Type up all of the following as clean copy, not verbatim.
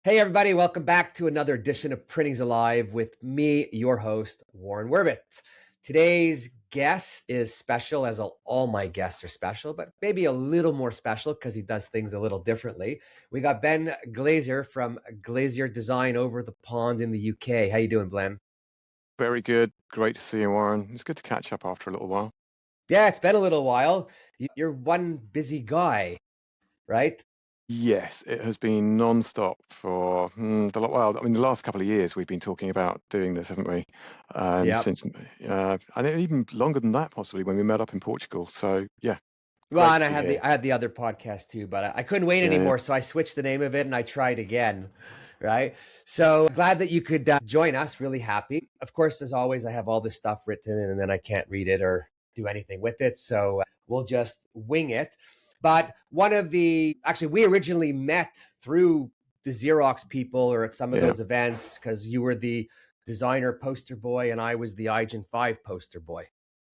Hey, everybody, welcome back to another edition of Printing's Alive with me, your host, Warren Werbitt. Today's guest is special, as all my guests are special, but maybe a little more special because he does things a little differently. We got Ben Glazier from Glazier Design over the pond in the UK. How you doing, Ben? Very good. Great to see you, Warren. It's good to catch up after a little while. Yeah, it's been a little while. You're one busy guy, right? Yes, it has been non-stop for the last couple of years we've been talking about doing this, haven't we? Yep. Since and even longer than that, possibly when we met up in Portugal. So yeah, Well, great and to I be had the here. I had the other podcast too, but I couldn't wait Yeah, yeah. anymore, so I switched the name of it and I tried again. Right. So glad that you could join us. Really happy. Of course, as always, I have all this stuff written and then I can't read it or do anything with it. So we'll just wing it. But actually, we originally met through the Xerox people or at some of Yeah. those events because you were the designer poster boy and I was the iGen 5 poster boy.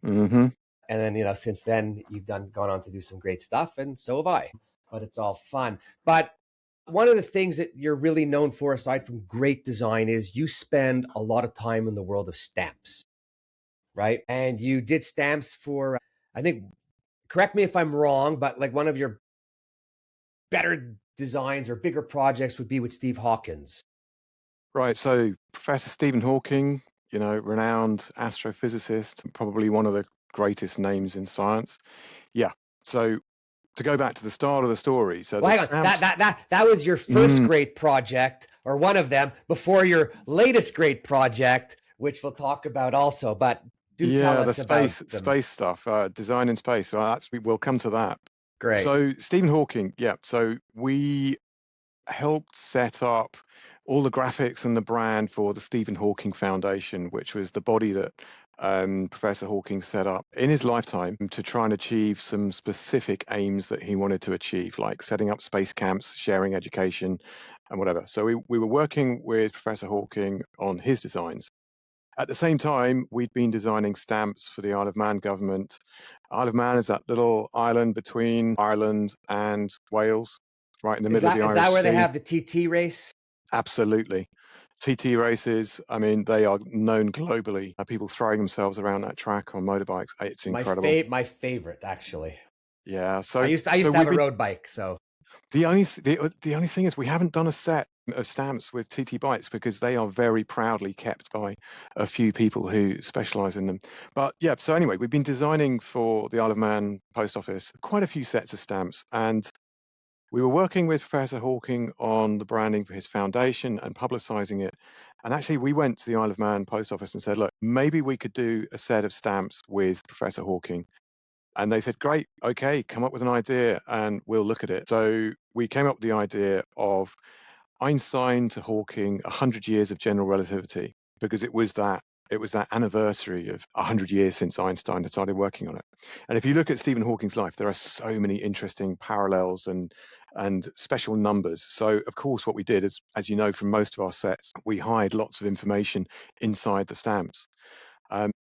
Mm-hmm. And then, since then you've gone on to do some great stuff and so have I. But it's all fun. But one of the things that you're really known for aside from great design is you spend a lot of time in the world of stamps, right? And you did stamps for I think correct me if I'm wrong, but like one of your better designs or bigger projects would be with Steve Hawkins. Right. So Professor Stephen Hawking, renowned astrophysicist, probably one of the greatest names in science. Yeah. So to go back to the start of the story, so Well, the hang on. That stamps. that that that was your first great project, or one of them, before your latest great project, which we'll talk about also. But do tell Yeah, the us about them. space stuff, design in space. Well, we'll come to that. Great. So Stephen Hawking, yeah. So we helped set up all the graphics and the brand for the Stephen Hawking Foundation, which was the body that Professor Hawking set up in his lifetime to try and achieve some specific aims that he wanted to achieve, like setting up space camps, sharing education, and whatever. So we were working with Professor Hawking on his designs. At the same time, we'd been designing stamps for the Isle of Man government. Isle of Man is that little island between Ireland and Wales, right in the Is middle of the that Irish where they Sea. have the TT race? Absolutely. TT races, I mean, they are known globally. People throwing themselves around that track on motorbikes. It's incredible. My favorite, actually. Yeah. I So used so to have we've a been road bike, so the only thing is we haven't done a set of stamps with TT bikes because they are very proudly kept by a few people who specialize in them. But yeah, so anyway, we've been designing for the Isle of Man Post Office quite a few sets of stamps, and we were working with Professor Hawking on the branding for his foundation and publicizing it. And actually, we went to the Isle of Man Post Office and said, look, maybe we could do a set of stamps with Professor Hawking. And they said, great, okay, come up with an idea and we'll look at it. So we came up with the idea of Einstein to Hawking, 100 years of general relativity, because it was that anniversary of 100 years since Einstein had started working on it. And if you look at Stephen Hawking's life, there are so many interesting parallels and special numbers. So of course, what we did is, as you know from most of our sets, we hide lots of information inside the stamps. Um,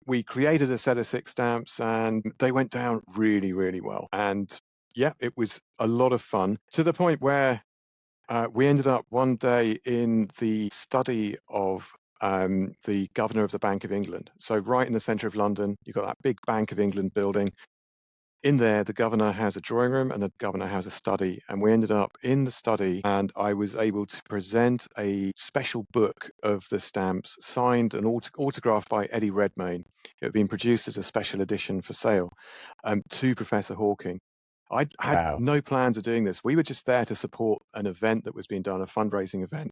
we created a set of 6 stamps and they went down really, really well. And yeah, it was a lot of fun to the point where we ended up one day in the study of the governor of the Bank of England. So right in the centre of London, you've got that big Bank of England building. In there, the governor has a drawing room and the governor has a study. And we ended up in the study and I was able to present a special book of the stamps signed and autographed by Eddie Redmayne. It had been produced as a special edition for sale to Professor Hawking. I had wow. no plans of doing this. We were just there to support an event that was being done, a fundraising event.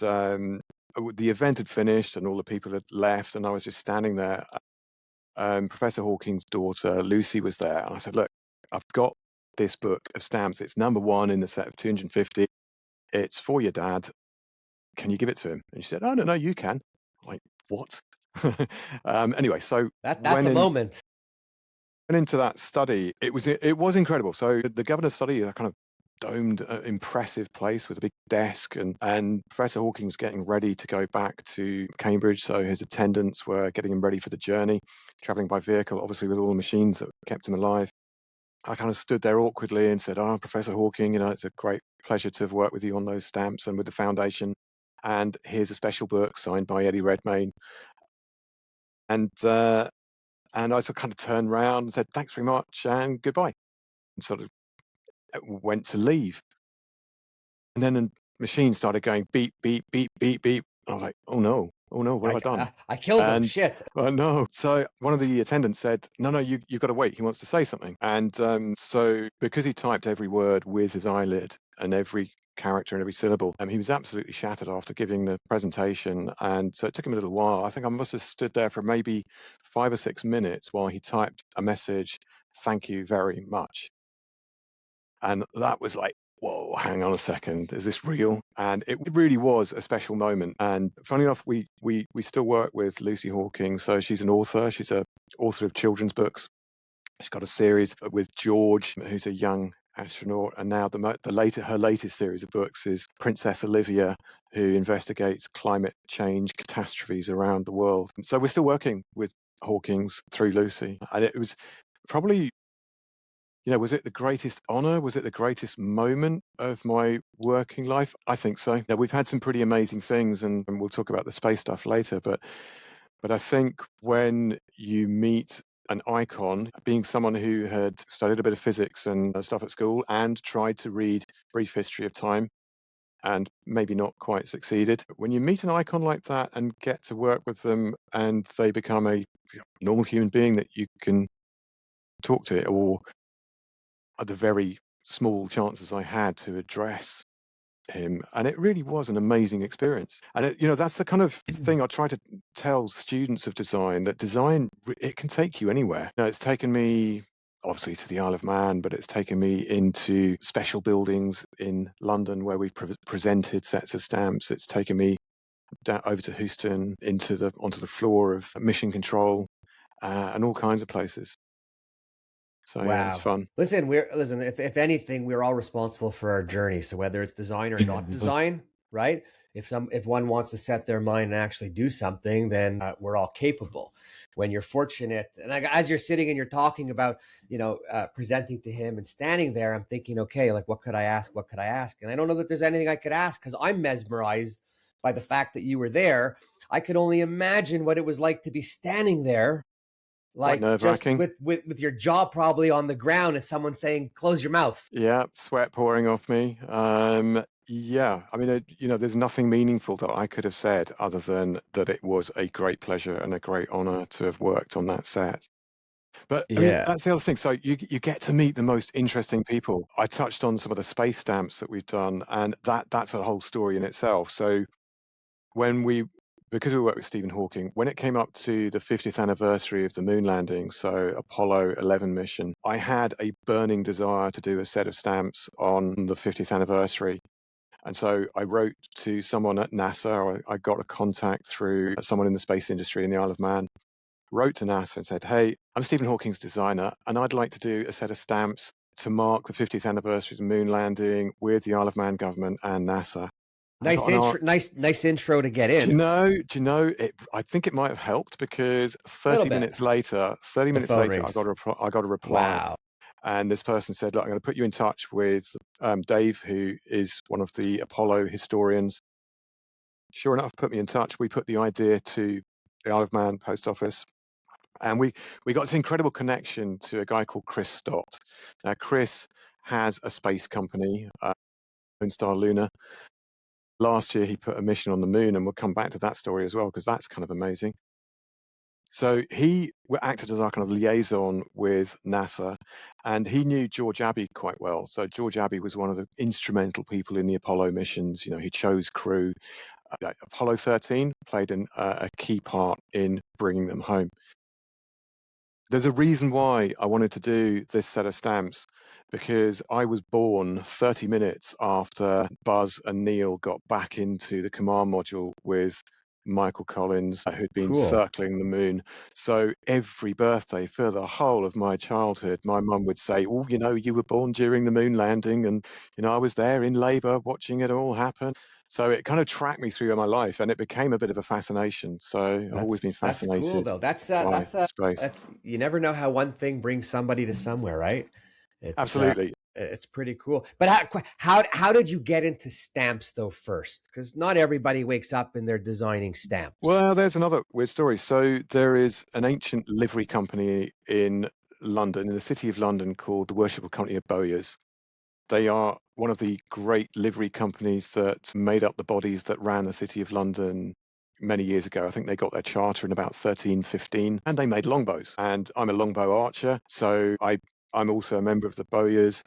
The event had finished and all the people had left and I was just standing there. Professor Hawking's daughter, Lucy, was there. And I said, look, I've got this book of stamps. It's number 1 in the set of 250. It's for your dad. Can you give it to him? And she said, oh, no, you can. I'm like, what? Anyway, so That's a moment. went into that study. It was incredible. So the governor's study, a kind of domed, impressive place with a big desk, and Professor Hawking was getting ready to go back to Cambridge. So his attendants were getting him ready for the journey, traveling by vehicle, obviously with all the machines that kept him alive. I kind of stood there awkwardly and said, "Oh, Professor Hawking, it's a great pleasure to have worked with you on those stamps and with the foundation. And here's a special book signed by Eddie Redmayne." And and I sort of kind of turned around and said, "Thanks very much and goodbye," and sort of went to leave. And then the machine started going beep, beep, beep, beep, beep. I was like, "Oh no, oh no, what have I done?" I killed him. And Shit. no. So one of the attendants said, "No, no, you've got to wait. He wants to say something." And so because he typed every word with his eyelid and every character and every syllable, he was absolutely shattered after giving the presentation. And so it took him a little while. I think I must have stood there for maybe 5 or 6 minutes while he typed a message, "Thank you very much." And that was like, whoa, hang on a second, is this real? And it really was a special moment. And funny enough, we still work with Lucy Hawking. So she's an author. She's a author of children's books. She's got a series with George, who's a young astronaut, and now her latest series of books is Princess Olivia, who investigates climate change catastrophes around the world. And so we're still working with Hawking's through Lucy, and it was probably, was it the greatest honor? Was it the greatest moment of my working life? I think so. Yeah, we've had some pretty amazing things, and we'll talk about the space stuff later. But I think when you meet an icon, being someone who had studied a bit of physics and stuff at school and tried to read Brief History of Time and maybe not quite succeeded, when you meet an icon like that and get to work with them and they become a normal human being that you can talk to, or the very small chances I had to address him, and it really was an amazing experience. And that's the kind of thing I try to tell students of design, that design, it can take you anywhere. It's taken me obviously to the Isle of Man, but it's taken me into special buildings in London where we've presented sets of stamps. It's taken me down over to Houston, onto the floor of Mission Control, and all kinds of places. So yeah, it's Wow. fun. Listen, if anything, we're all responsible for our journey. So whether it's design or not design, right? If one wants to set their mind and actually do something, then we're all capable. When you're fortunate, and as you're sitting and you're talking about, presenting to him and standing there, I'm thinking, okay, like what could I ask? What could I ask? And I don't know that there's anything I could ask because I'm mesmerized by the fact that you were there. I could only imagine what it was like to be standing there, Quite like just nerve-wracking. with your jaw probably on the ground and someone saying close your mouth. Yeah, sweat pouring off me. Yeah, I mean, there's nothing meaningful that I could have said other than that it was a great pleasure and a great honor to have worked on that set. But I mean, Yeah. that's the other thing. So you get to meet the most interesting people. I touched on some of the space stamps that we've done, and that's a whole story in itself. So when because we worked with Stephen Hawking, when it came up to the 50th anniversary of the moon landing, so Apollo 11 mission, I had a burning desire to do a set of stamps on the 50th anniversary. And so I wrote to someone at NASA, or I got a contact through someone in the space industry in the Isle of Man, wrote to NASA and said, "Hey, I'm Stephen Hawking's designer, and I'd like to do a set of stamps to mark the 50th anniversary of the moon landing with the Isle of Man government and NASA." I got Nice an intro. Nice intro to get in. Do you know it? I think it might have helped because A little 30 bit. minutes later, 30 The minutes phone later, rings. I got a reply, Wow. and this person said, "Look, I'm going to put you in touch with Dave, who is one of the Apollo historians." Sure enough, put me in touch. We put the idea to the Isle of Man post office, and we got this incredible connection to a guy called Chris Stott. Now, Chris has a space company, Moonstar Luna. Last year, he put a mission on the moon, and we'll come back to that story as well, because that's kind of amazing. So he acted as our kind of liaison with NASA, and he knew George Abbey quite well. So George Abbey was one of the instrumental people in the Apollo missions. He chose crew. Apollo 13 played a key part in bringing them home. There's a reason why I wanted to do this set of stamps, because I was born 30 minutes after Buzz and Neil got back into the command module with Michael Collins, who'd been Cool. circling the moon. So every birthday for the whole of my childhood, my mum would say, "Oh, you were born during the moon landing, and I was there in labor watching it all happen." So it kind of tracked me through my life, and it became a bit of a fascination. So I've always been That's cool fascinated though. by space. That's you never know how one thing brings somebody to somewhere, right? It's Absolutely. it's pretty cool. But how did you get into stamps though first? Because not everybody wakes up and they're designing stamps. Well, there's another weird story. So there is an ancient livery company in London, in the city of London, called the Worshipful Company of Bowyers. They are one of the great livery companies that made up the bodies that ran the city of London many years ago. I think they got their charter in about 1315, and they made longbows. And I'm a longbow archer, so I'm also a member of the Bowyers.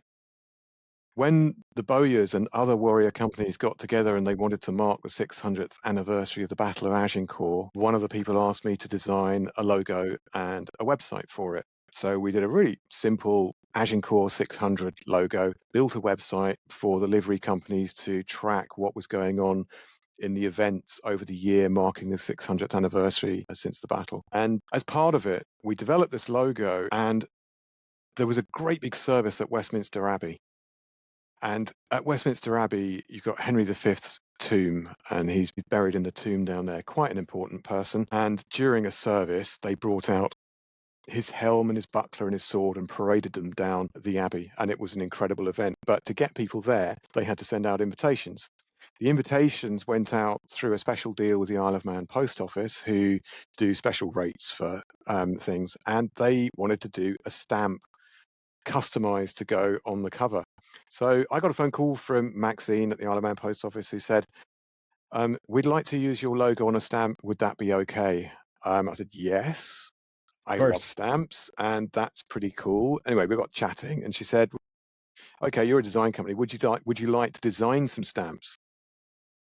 When the Bowyers and other warrior companies got together and they wanted to mark the 600th anniversary of the Battle of Agincourt, one of the people asked me to design a logo and a website for it. So we did a really simple Agincourt 600 logo, built a website for the livery companies to track what was going on in the events over the year marking the 600th anniversary since the battle. And as part of it, we developed this logo, and there was a great big service at Westminster Abbey. And at Westminster Abbey, you've got Henry V's tomb, and he's buried in the tomb down there, quite an important person. And during a service, they brought out his helm and his buckler and his sword and paraded them down the Abbey. And it was an incredible event. But to get people there, they had to send out invitations. The invitations went out through a special deal with the Isle of Man Post Office, who do special rates for things. And they wanted to do a stamp customized to go on the cover. So I got a phone call from Maxine at the Isle of Man Post Office, who said, we'd like to use your logo on a stamp. Would that be okay? I said, yes, Of I love course. stamps, and that's pretty cool. Anyway, we got chatting, and she said, okay, you're a design company. Would you like to design some stamps?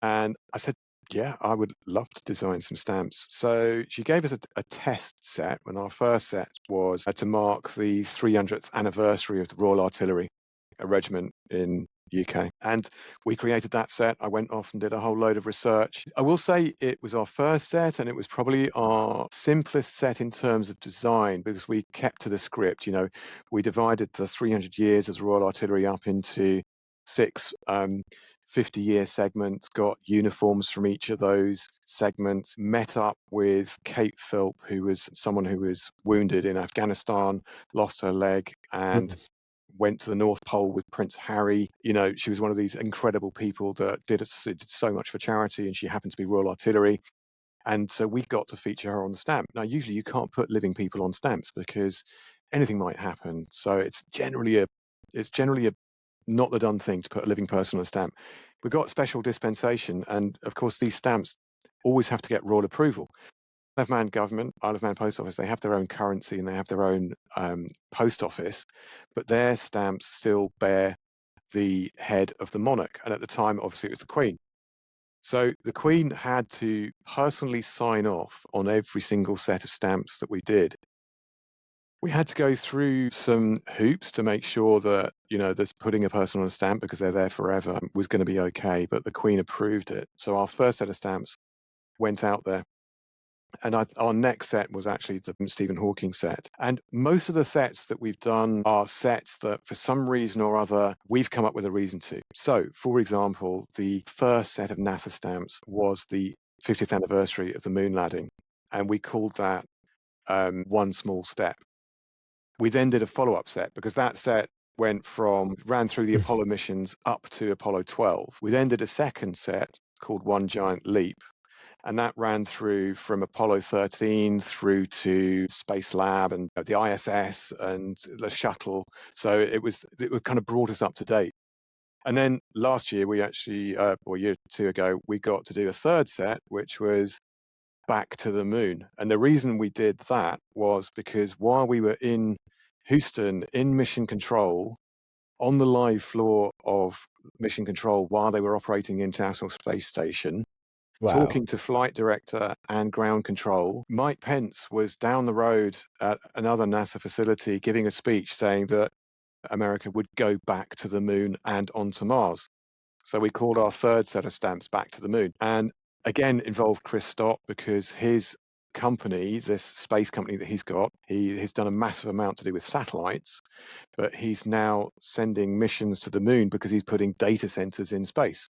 And I said, yeah, I would love to design some stamps. So she gave us a test set, and our first set was to mark the 300th anniversary of the Royal Artillery, a regiment in UK. And we created that set. I went off and did a whole load of research. I will say it was our first set, and it was probably our simplest set in terms of design, because we kept to the script. You know, we divided the 300 years of the Royal Artillery up into 6 50-year segments, got uniforms from each of those segments, met up with Kate Philp, who was someone who was wounded in Afghanistan, lost her leg, and Mm. went to the North Pole with Prince Harry. You know, she was one of these incredible people that did so much for charity, and she happened to be Royal Artillery. And so we got to feature her on the stamp. Now, usually you can't put living people on stamps because anything might happen. So it's generally a not the done thing to put a living person on a stamp. We've got special dispensation, and of course these stamps always have to get royal approval. Isle of Man government, Isle of Man Post Office, they have their own currency and they have their own post office, but their stamps still bear the head of the monarch. And at the time, obviously, it was the Queen. So the Queen had to personally sign off on every single set of stamps that we did. We had to go through some hoops to make sure that, you know, this putting a person on a stamp because they're there forever was going to be okay, but the Queen approved it. So our first set of stamps went out there. And our next set was actually the Stephen Hawking set. And most of the sets that we've done are sets that, for some reason or other, we've come up with a reason to. So, for example, the first set of NASA stamps was the 50th anniversary of the moon landing, and we called that One Small Step. We then did a follow-up set, because that set ran through the Apollo missions up to Apollo 12. We then did a second set called One Giant Leap, and that ran through from Apollo 13 through to Space Lab and the ISS and the shuttle. So it kind of brought us up to date. And then last year, we actually, or a year or two ago, we got to do a third set, which was Back to the Moon. And the reason we did that was because while we were in Houston in Mission Control, on the live floor of Mission Control while they were operating the International Space Station, Wow. talking to flight director and ground control, Mike Pence was down the road at another NASA facility giving a speech saying that America would go back to the moon and onto Mars. So we called our third set of stamps Back to the Moon. And again, involved Chris Stott, because his company, this space company that he's got, he has done a massive amount to do with satellites, but he's now sending missions to the moon because he's putting data centers in space.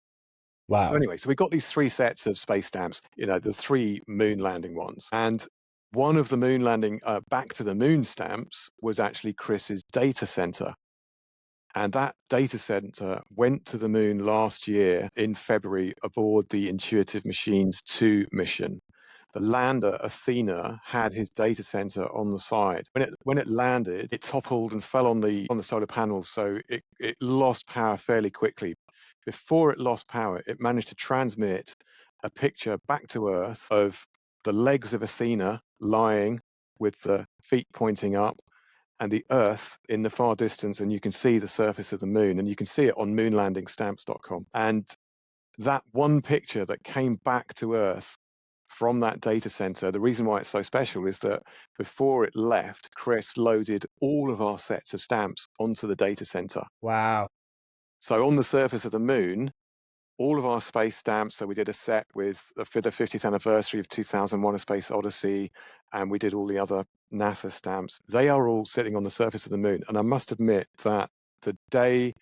So Wow. anyway, so we got these 3 sets of space stamps, you know, the 3 moon landing ones. And one of the moon landing Back to the Moon stamps was actually Chris's data center. And that data center went to the moon last year in February aboard the Intuitive Machines 2 mission. The lander Athena had his data center on the side. When it landed, it toppled and fell on the solar panels, so it lost power fairly quickly. Before it lost power, it managed to transmit a picture back to Earth of the legs of Athena lying with the feet pointing up, and the Earth in the far distance, and you can see the surface of the moon, and you can see it on moonlandingstamps.com. And that one picture that came back to Earth from that data center, the reason why it's so special is that before it left, Chris loaded all of our sets of stamps onto the data center. Wow. So on the surface of the moon, all of our space stamps, so we did a set for the 50th anniversary of 2001: A Space Odyssey, and we did all the other NASA stamps. They are all sitting on the surface of the moon. And I must admit that the day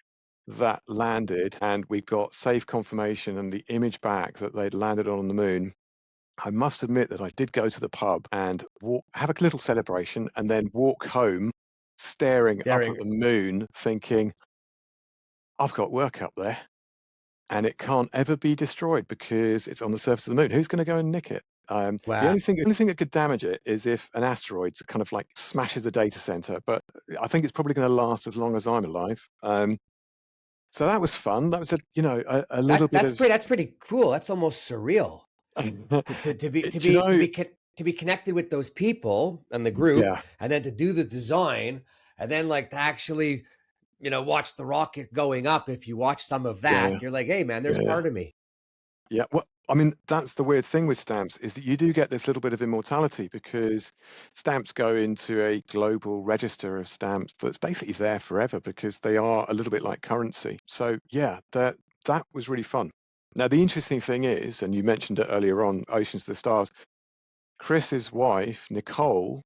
that landed and we got safe confirmation and the image back that they'd landed on the moon, I must admit that I did go to the pub and have a little celebration and then walk home staring up at the moon thinking, I've got work up there. And it can't ever be destroyed because it's on the surface of the moon. Who's going to go and nick it? The Wow. only thing that could damage it is if an asteroid kind of like smashes a data center. But I think it's probably going to last as long as I'm alive. So that was fun. That was a little bit of That's pretty cool. That's almost surreal to be connected with those people and the group, yeah, and then to do the design, and then like to actually, watch the rocket going up. If you watch some of yeah, that, you're like, hey man, there's yeah. part of me. Yeah, well, I mean, that's the weird thing with stamps is that you do get this little bit of immortality because stamps go into a global register of stamps that's basically there forever because they are a little bit like currency. So yeah, that was really fun. Now, the interesting thing is, and you mentioned it earlier on, Oceans to the Stars, Chris's wife, Nicole,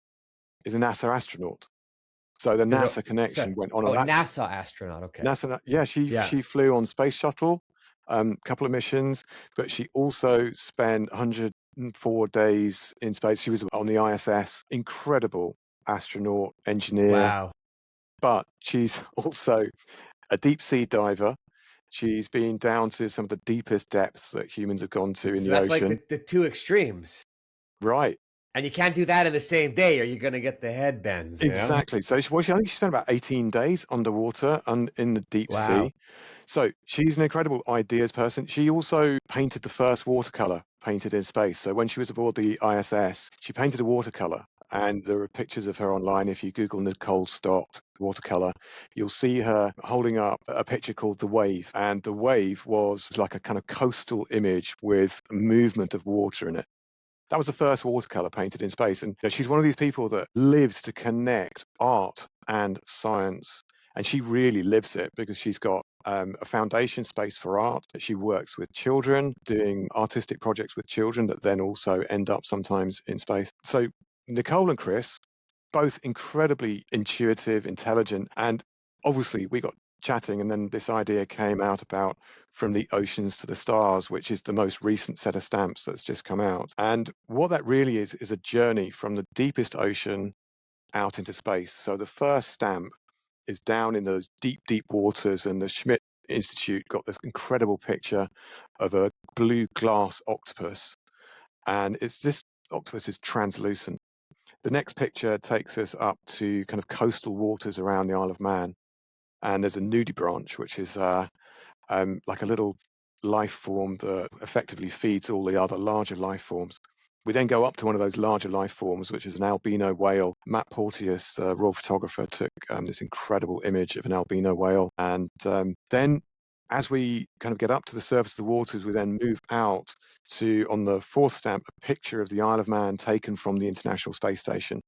is a NASA astronaut. So the NASA connection went on. Oh, That's NASA astronaut. Okay. NASA, yeah, she flew on space shuttle, couple of missions, but she also spent 104 days in space. She was on the ISS. Incredible astronaut, engineer, Wow. but she's also a deep sea diver. She's been down to some of the deepest depths that humans have gone to in So the that's ocean. like the two extremes. Right. And you can't do that in the same day, or you're going to get the head bends. Exactly. So I think she spent about 18 days underwater and in the deep Wow. sea. So she's an incredible ideas person. She also painted the first watercolor painted in space. So when she was aboard the ISS, she painted a watercolor. And there are pictures of her online. If you Google Nicole Stott watercolor, you'll see her holding up a picture called The Wave. And the wave was like a kind of coastal image with movement of water in it. That was the first watercolor painted in space. And she's one of these people that lives to connect art and science. And she really lives it because she's got a foundation space for art. She works with children, doing artistic projects with children that then also end up sometimes in space. So Nicole and Chris, both incredibly intuitive, intelligent, and obviously we got chatting, and then this idea came out about From the Oceans to the Stars, which is the most recent set of stamps that's just come out. And what that really is a journey from the deepest ocean out into space. So the first stamp is down in those deep, deep waters, and the Schmidt Institute got this incredible picture of a blue glass octopus. And this octopus is translucent. The next picture takes us up to kind of coastal waters around the Isle of Man. And there's a nudibranch, which is like a little life form that effectively feeds all the other larger life forms. We then go up to one of those larger life forms, which is an albino whale. Matt Porteous, raw photographer, took this incredible image of an albino whale. And then as we kind of get up to the surface of the waters, we then move out to, on the fourth stamp, a picture of the Isle of Man taken from the International Space Station.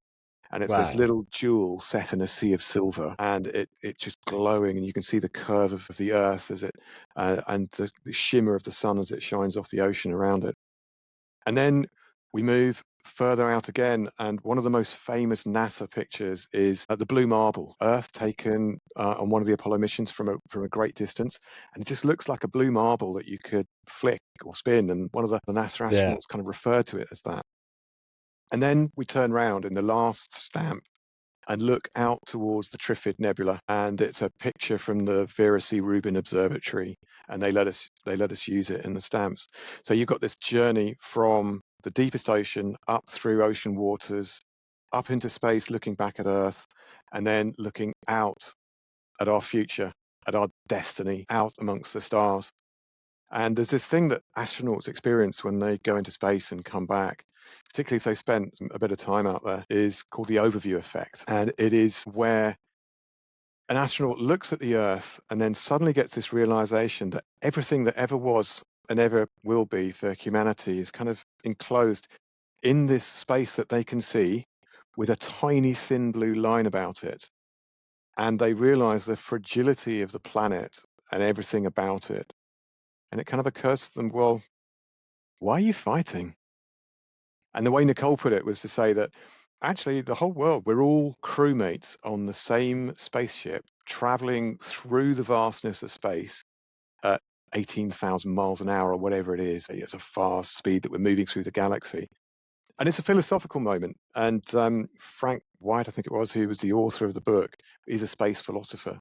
And it's this little jewel set in a sea of silver, and it just glowing, and you can see the curve of the Earth as it, and the shimmer of the sun as it shines off the ocean around it. And then we move further out again, and one of the most famous NASA pictures is the blue marble, Earth taken on one of the Apollo missions from a great distance, and it just looks like a blue marble that you could flick or spin, and one of the NASA astronauts kind of referred to it as that. And then we turn around in the last stamp, and look out towards the Trifid Nebula, and it's a picture from the Vera C. Rubin Observatory, and they let us use it in the stamps. So you've got this journey from the deepest ocean up through ocean waters, up into space, looking back at Earth, and then looking out at our future, at our destiny, out amongst the stars. And there's this thing that astronauts experience when they go into space and come back, particularly if they spent a bit of time out there, is called the overview effect. And it is where an astronaut looks at the Earth and then suddenly gets this realization that everything that ever was and ever will be for humanity is kind of enclosed in this space that they can see with a tiny thin blue line about it. And they realize the fragility of the planet and everything about it. And it kind of occurs to them, well, why are you fighting? And the way Nicole put it was to say that actually the whole world, we're all crewmates on the same spaceship traveling through the vastness of space at 18,000 miles an hour or whatever it is. It's a fast speed that we're moving through the galaxy. And it's a philosophical moment. And Frank White, I think it was, who was the author of the book, is a space philosopher.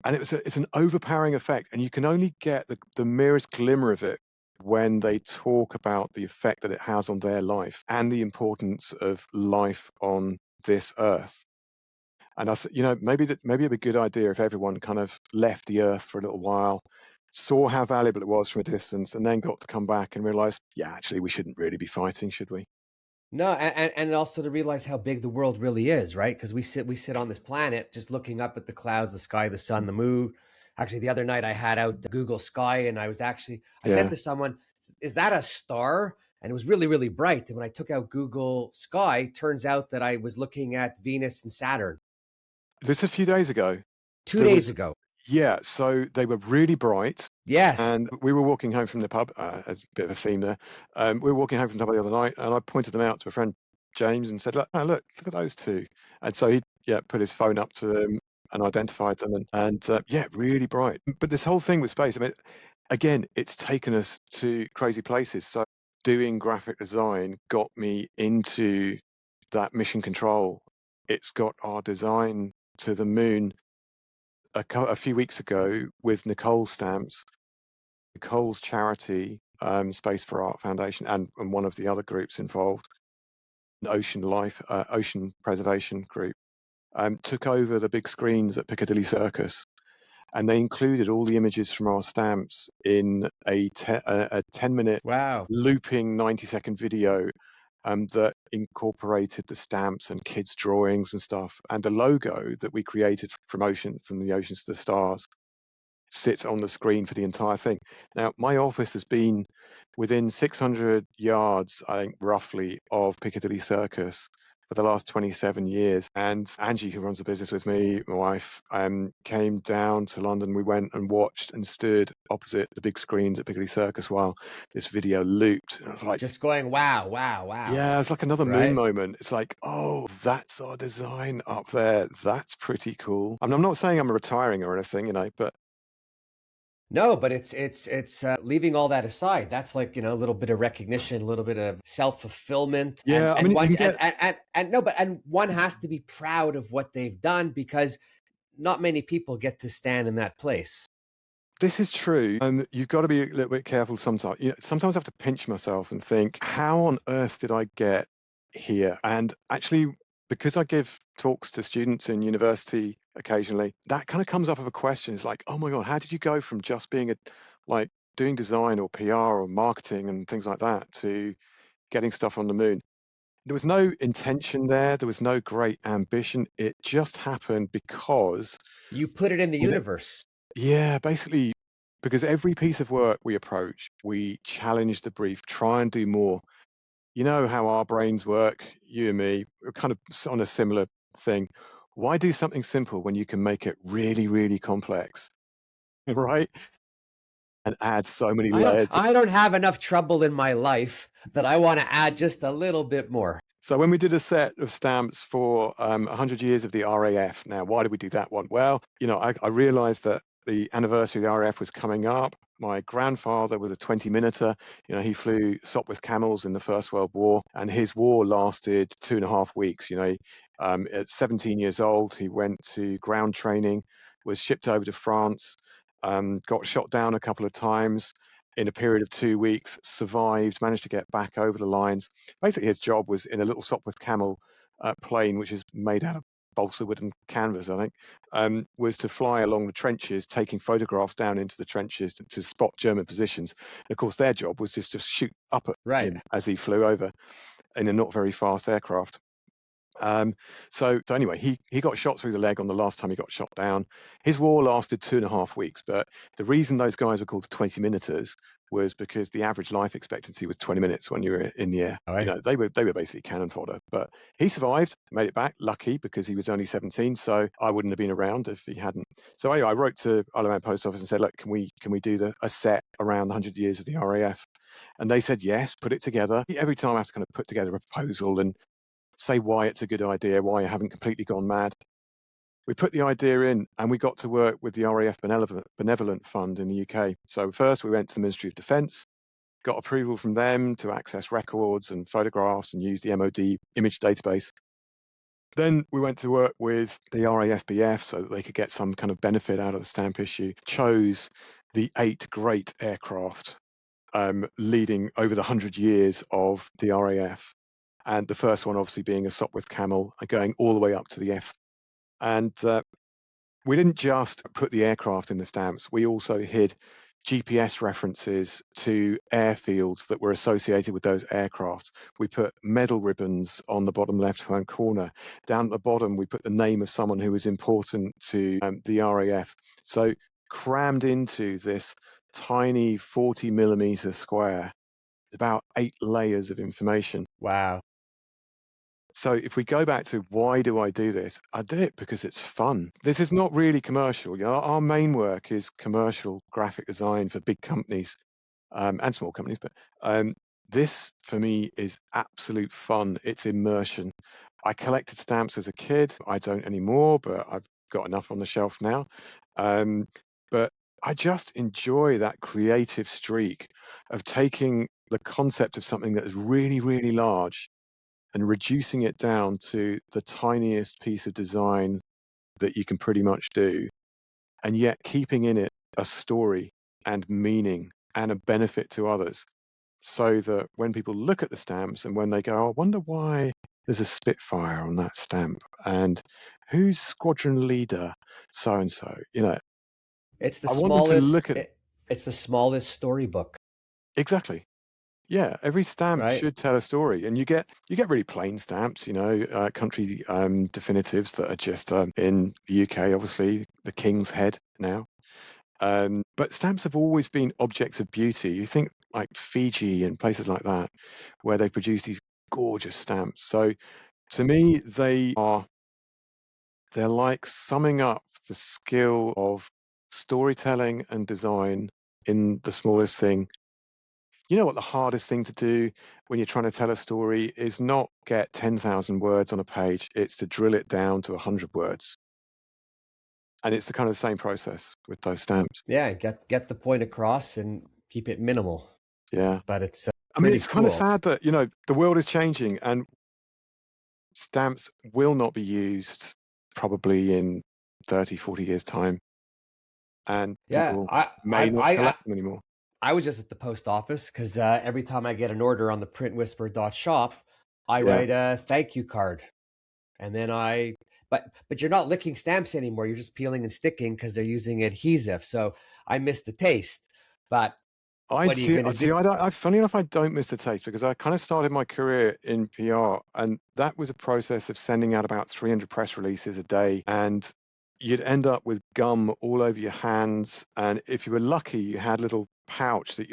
And it's an overpowering effect, and you can only get the merest glimmer of it when they talk about the effect that it has on their life and the importance of life on this Earth. And maybe it'd be a good idea if everyone kind of left the Earth for a little while, saw how valuable it was from a distance, and then got to come back and realize, yeah, actually, we shouldn't really be fighting, should we? No, and also to realize how big the world really is, right? Because we sit on this planet just looking up at the clouds, the sky, the sun, the moon. Actually, the other night I had out the Google Sky, and I said Yeah. to someone, "Is that a star?" And it was really, really bright. And when I took out Google Sky, turns out that I was looking at Venus and Saturn This a few days ago, 2 days ago. yeah, so they were really bright. Yes, And we were walking home from the pub, as a bit of a theme there. We were walking home from the pub the other night, and I pointed them out to a friend, James, and said, look at those two. And so he, put his phone up to them and identified them, and yeah, really bright. But this whole thing with space, I mean, again, it's taken us to crazy places. So doing graphic design got me into that mission control. It's got our design to the moon a few weeks ago with Nicole stamps. Nicole's charity, Space for Art Foundation, and one of the other groups involved, an Ocean Preservation Group, took over the big screens at Piccadilly Circus, and they included all the images from our stamps in a 10-minute wow. looping 90-second video that incorporated the stamps and kids' drawings and stuff, and the logo that we created from the oceans to the stars sits on the screen for the entire thing. Now, my office has been within 600 yards, I think, roughly, of Piccadilly Circus for the last 27 years. And Angie, who runs the business with me, my wife, came down to London. We went and watched and stood opposite the big screens at Piccadilly Circus while this video looped. And I was like, Just going, wow, wow, wow. yeah, it's like another moon Right? moment. It's like, oh, that's our design up there. That's pretty cool. I mean, I'm not saying I'm retiring or anything, but No, but it's leaving all that aside. That's like, a little bit of recognition, a little bit of self-fulfillment, and yeah, I and mean, you one can get and no, but and one has to be proud of what they've done because not many people get to stand in that place. this is true. You've got to be a little bit careful sometimes. Sometimes I have to pinch myself and think, how on earth did I get here? And actually, because I give talks to students in university occasionally, that kind of comes up with a question. It's like, oh my God, how did you go from just being like doing design or PR or marketing and things like that to getting stuff on the moon? There was no intention there. There was no great ambition. It just happened because You put it in the with universe. yeah, basically, because every piece of work we approach, we challenge the brief, try and do more. You know how our brains work, you and me, we're kind of on a similar thing. Why do something simple when you can make it really, really complex, right? And add so many I don't layers. I don't have enough trouble in my life that I want to add just a little bit more. So when we did a set of stamps for 100 years of the RAF, now why did we do that one? Well, I realized that the anniversary of the RAF was coming up. My grandfather was a 20-minuter. He flew Sopwith Camels in the First World War, and his war lasted 2.5 weeks. At 17 years old, he went to ground training, was shipped over to France, got shot down a couple of times in a period of 2 weeks, survived, managed to get back over the lines. Basically, his job was in a little Sopwith Camel plane, which is made out of balsa wood and canvas, I think, was to fly along the trenches, taking photographs down into the trenches to spot German positions. And of course, their job was just to shoot up at him as he flew over in a not very fast aircraft. So anyway, he got shot through the leg on the last time he got shot down. His war lasted 2.5 weeks, but the reason those guys were called 20-minuters was because the average life expectancy was 20 minutes when you were in the air. They were basically cannon fodder. But he survived, made it back, lucky, because he was only 17. So I wouldn't have been around if he hadn't. So anyway, I wrote to Isle of Man Post Office and said, look, can we do a set around the 100 years of the RAF? And they said yes, put it together. Every time I have to kind of put together a proposal and say why it's a good idea, why I haven't completely gone mad. We put the idea in and we got to work with the RAF Benevolent Fund in the UK. So first we went to the Ministry of Defence, got approval from them to access records and photographs and use the MOD image database. Then we went to work with the RAFBF so that they could get some kind of benefit out of the stamp issue, chose the 8 great aircraft leading over the 100 years of the RAF. And the first one obviously being a Sopwith Camel, going all the way up to the F. And we didn't just put the aircraft in the stamps, we also hid GPS references to airfields that were associated with those aircraft. We put medal ribbons on the bottom left-hand corner. Down at the bottom, we put the name of someone who was important to the RAF. So crammed into this tiny 40mm square, about 8 layers of information. Wow. So if we go back to why do I do this? I do it because it's fun. This is not really commercial. Our main work is commercial graphic design for big companies and small companies. But this, for me, is absolute fun. It's immersion. I collected stamps as a kid. I don't anymore, but I've got enough on the shelf now. But I just enjoy that creative streak of taking the concept of something that is really, really large and reducing it down to the tiniest piece of design that you can pretty much do, and yet keeping in it a story and meaning and a benefit to others, so that when people look at the stamps and when they go, I wonder why there's a Spitfire on that stamp, and who's squadron leader so-and-so, It's the I want them to look at it's the smallest storybook. Exactly. Yeah, every stamp Right. should tell a story, and you get really plain stamps, country definitives that are just in the UK, obviously the King's Head now. But stamps have always been objects of beauty. You think like Fiji and places like that, where they produce these gorgeous stamps. So to me, they're like summing up the skill of storytelling and design in the smallest thing. You know what the hardest thing to do when you're trying to tell a story is not get 10,000 words on a page, it's to drill it down to 100 words. And it's the kind of the same process with those stamps. Yeah, get the point across and keep it minimal. Yeah. But it's I mean, it's kind of sad that, the world is changing and stamps will not be used probably in 30, 40 years' time. And people may not collect them anymore. I was just at the post office because every time I get an order on the printwhisper.shop, I write a thank you card. And then but you're not licking stamps anymore. You're just peeling and sticking because they're using adhesive. So I miss the taste. But what are you going to do? Funny enough, I don't miss the taste because I kind of started my career in PR, and that was a process of sending out about 300 press releases a day, and you'd end up with gum all over your hands. And if you were lucky, you had a little pouch that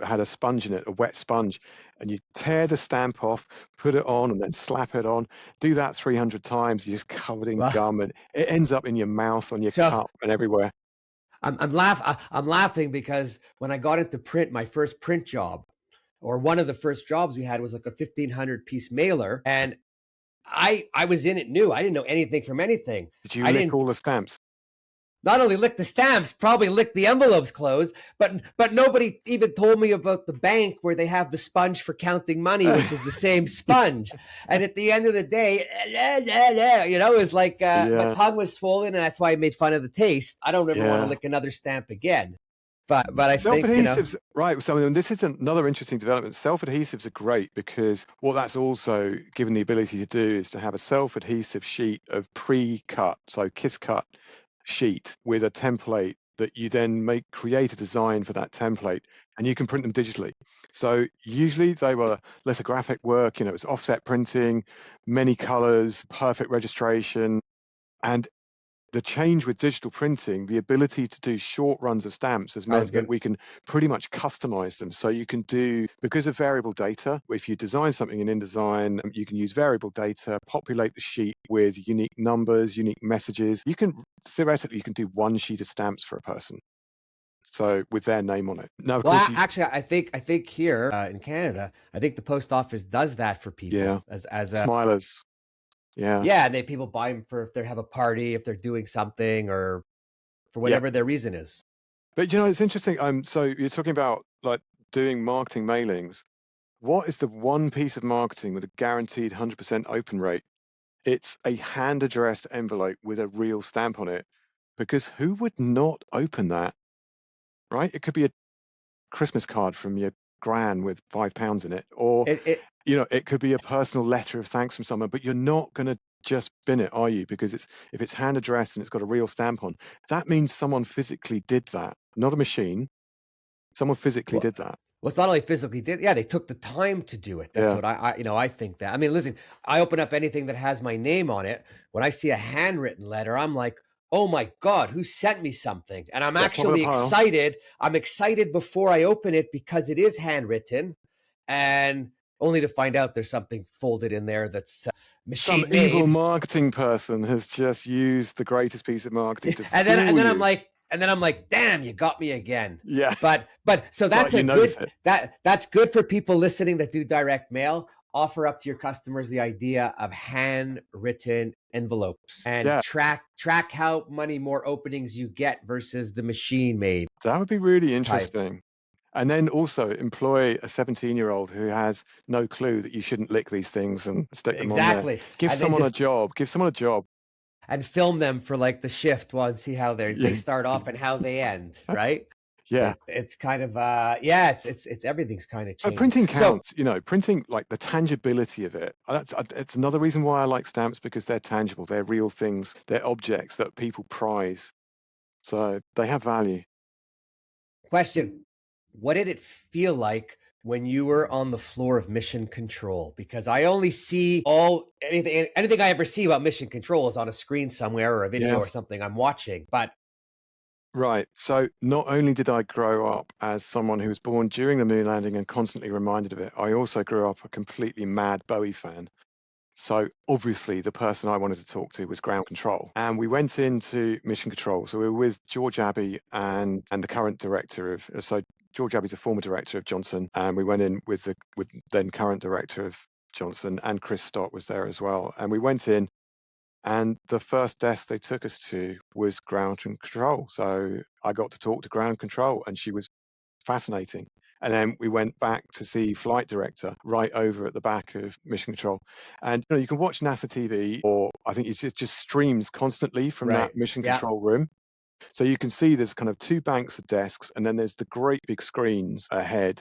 had a sponge in it, a wet sponge, and you tear the stamp off, put it on, and then slap it on. Do that 300 times. You're just covered in gum, and it ends up in your mouth, on your cup, and everywhere. I'm laughing because when I got into print, my first print job, or one of the first jobs we had, was like a 1,500 piece mailer, and I was in it new. I didn't know anything from anything. Did you lick all the stamps? not only licked the stamps, probably licked the envelopes closed, but nobody even told me about the bank where they have the sponge for counting money, which is the same sponge. And at the end of the day, it's like my Yeah, tongue was swollen, and that's why I made fun of the taste. I don't ever want to yeah. lick another stamp again. But I think, Self-adhesives, right? So this is another interesting development. Self-adhesives are great because what that's also given the ability to do is to have a self-adhesive sheet of pre-cut, so kiss cut sheet with a template that you then create a design for that template, and you can print them digitally. So usually they were lithographic work, it was offset printing, many colors, perfect registration, and the change with digital printing, the ability to do short runs of stamps has I was meant that gonna. we can pretty much customize them. So you can do, because of variable data, if you design something in InDesign, you can use variable data, populate the sheet with unique numbers, unique messages. Theoretically, you can do one sheet of stamps for a person. So with their name on it. Now, of course, Well, actually, I think here in Canada, I think the post office does that for people yeah, as a smilers. Yeah. yeah. And people buy them for if they have a party, if they're doing something, or for Yeah. whatever their reason is. But it's interesting. So you're talking about like doing marketing mailings. What is the one piece of marketing with a guaranteed 100% open rate? It's a hand-addressed envelope with a real stamp on it, because who would not open that, right? It could be a Christmas card from your gran with £5 in it, or It it could be a personal letter of thanks from someone, but you're not going to just bin it, are you? Because if it's hand-addressed and it's got a real stamp on, that means someone physically did that, not a machine. Someone physically well, did that. well, it's not only physically did. Yeah, they took the time to do it. That's Yeah. what I think that. I mean, listen, I open up anything that has my name on it. When I see a handwritten letter, I'm like, oh my God, who sent me something? And I'm Yeah, top of the actually pile. excited. I'm excited before I open it because it is handwritten, and only to find out there's something folded in there that's Some machine evil made. marketing person has just used the greatest piece of marketing to and then fool and then you. I'm like, damn, you got me again. Yeah, But so but that's you a good notice it. that's good for people listening that do direct mail. Offer up to your customers the idea of handwritten envelopes and Yeah, track how many more openings you get versus the machine made that would be really type. interesting. And then also employ a 17-year-old who has no clue that you shouldn't lick these things and stick them on there. Exactly. Give And then someone a just job. Give someone a job. and film them for like the shift while and see how they Yeah. start off and how they end, right? Yeah. It's kind of yeah, it's everything's kind of But changing. printing So counts, printing, like the tangibility of it. It's another reason why I like stamps, because they're tangible. They're real things. They're objects that people prize. So they have value. question, what did it feel like when you were on the floor of Mission Control? Because I only see anything I ever see about Mission Control is on a screen somewhere or a video Yeah. or something I'm watching. But Right. So not only did I grow up as someone who was born during the moon landing and constantly reminded of it, I also grew up a completely mad Bowie fan. So obviously the person I wanted to talk to was ground control. And we went into Mission Control. So we were with George Abbey and the current director of, so George Abbey's a former director of Johnson. And we went in with then current director of Johnson, and Chris Stott was there as well. And we went in, and the first desk they took us to was ground control. So I got to talk to ground control, and she was fascinating. And then we went back to see flight director right over at the back of Mission Control. And you can watch NASA TV, or I think it just streams constantly from right, that Mission yeah, Control room. So you can see there's kind of two banks of desks, and then there's the great big screens ahead,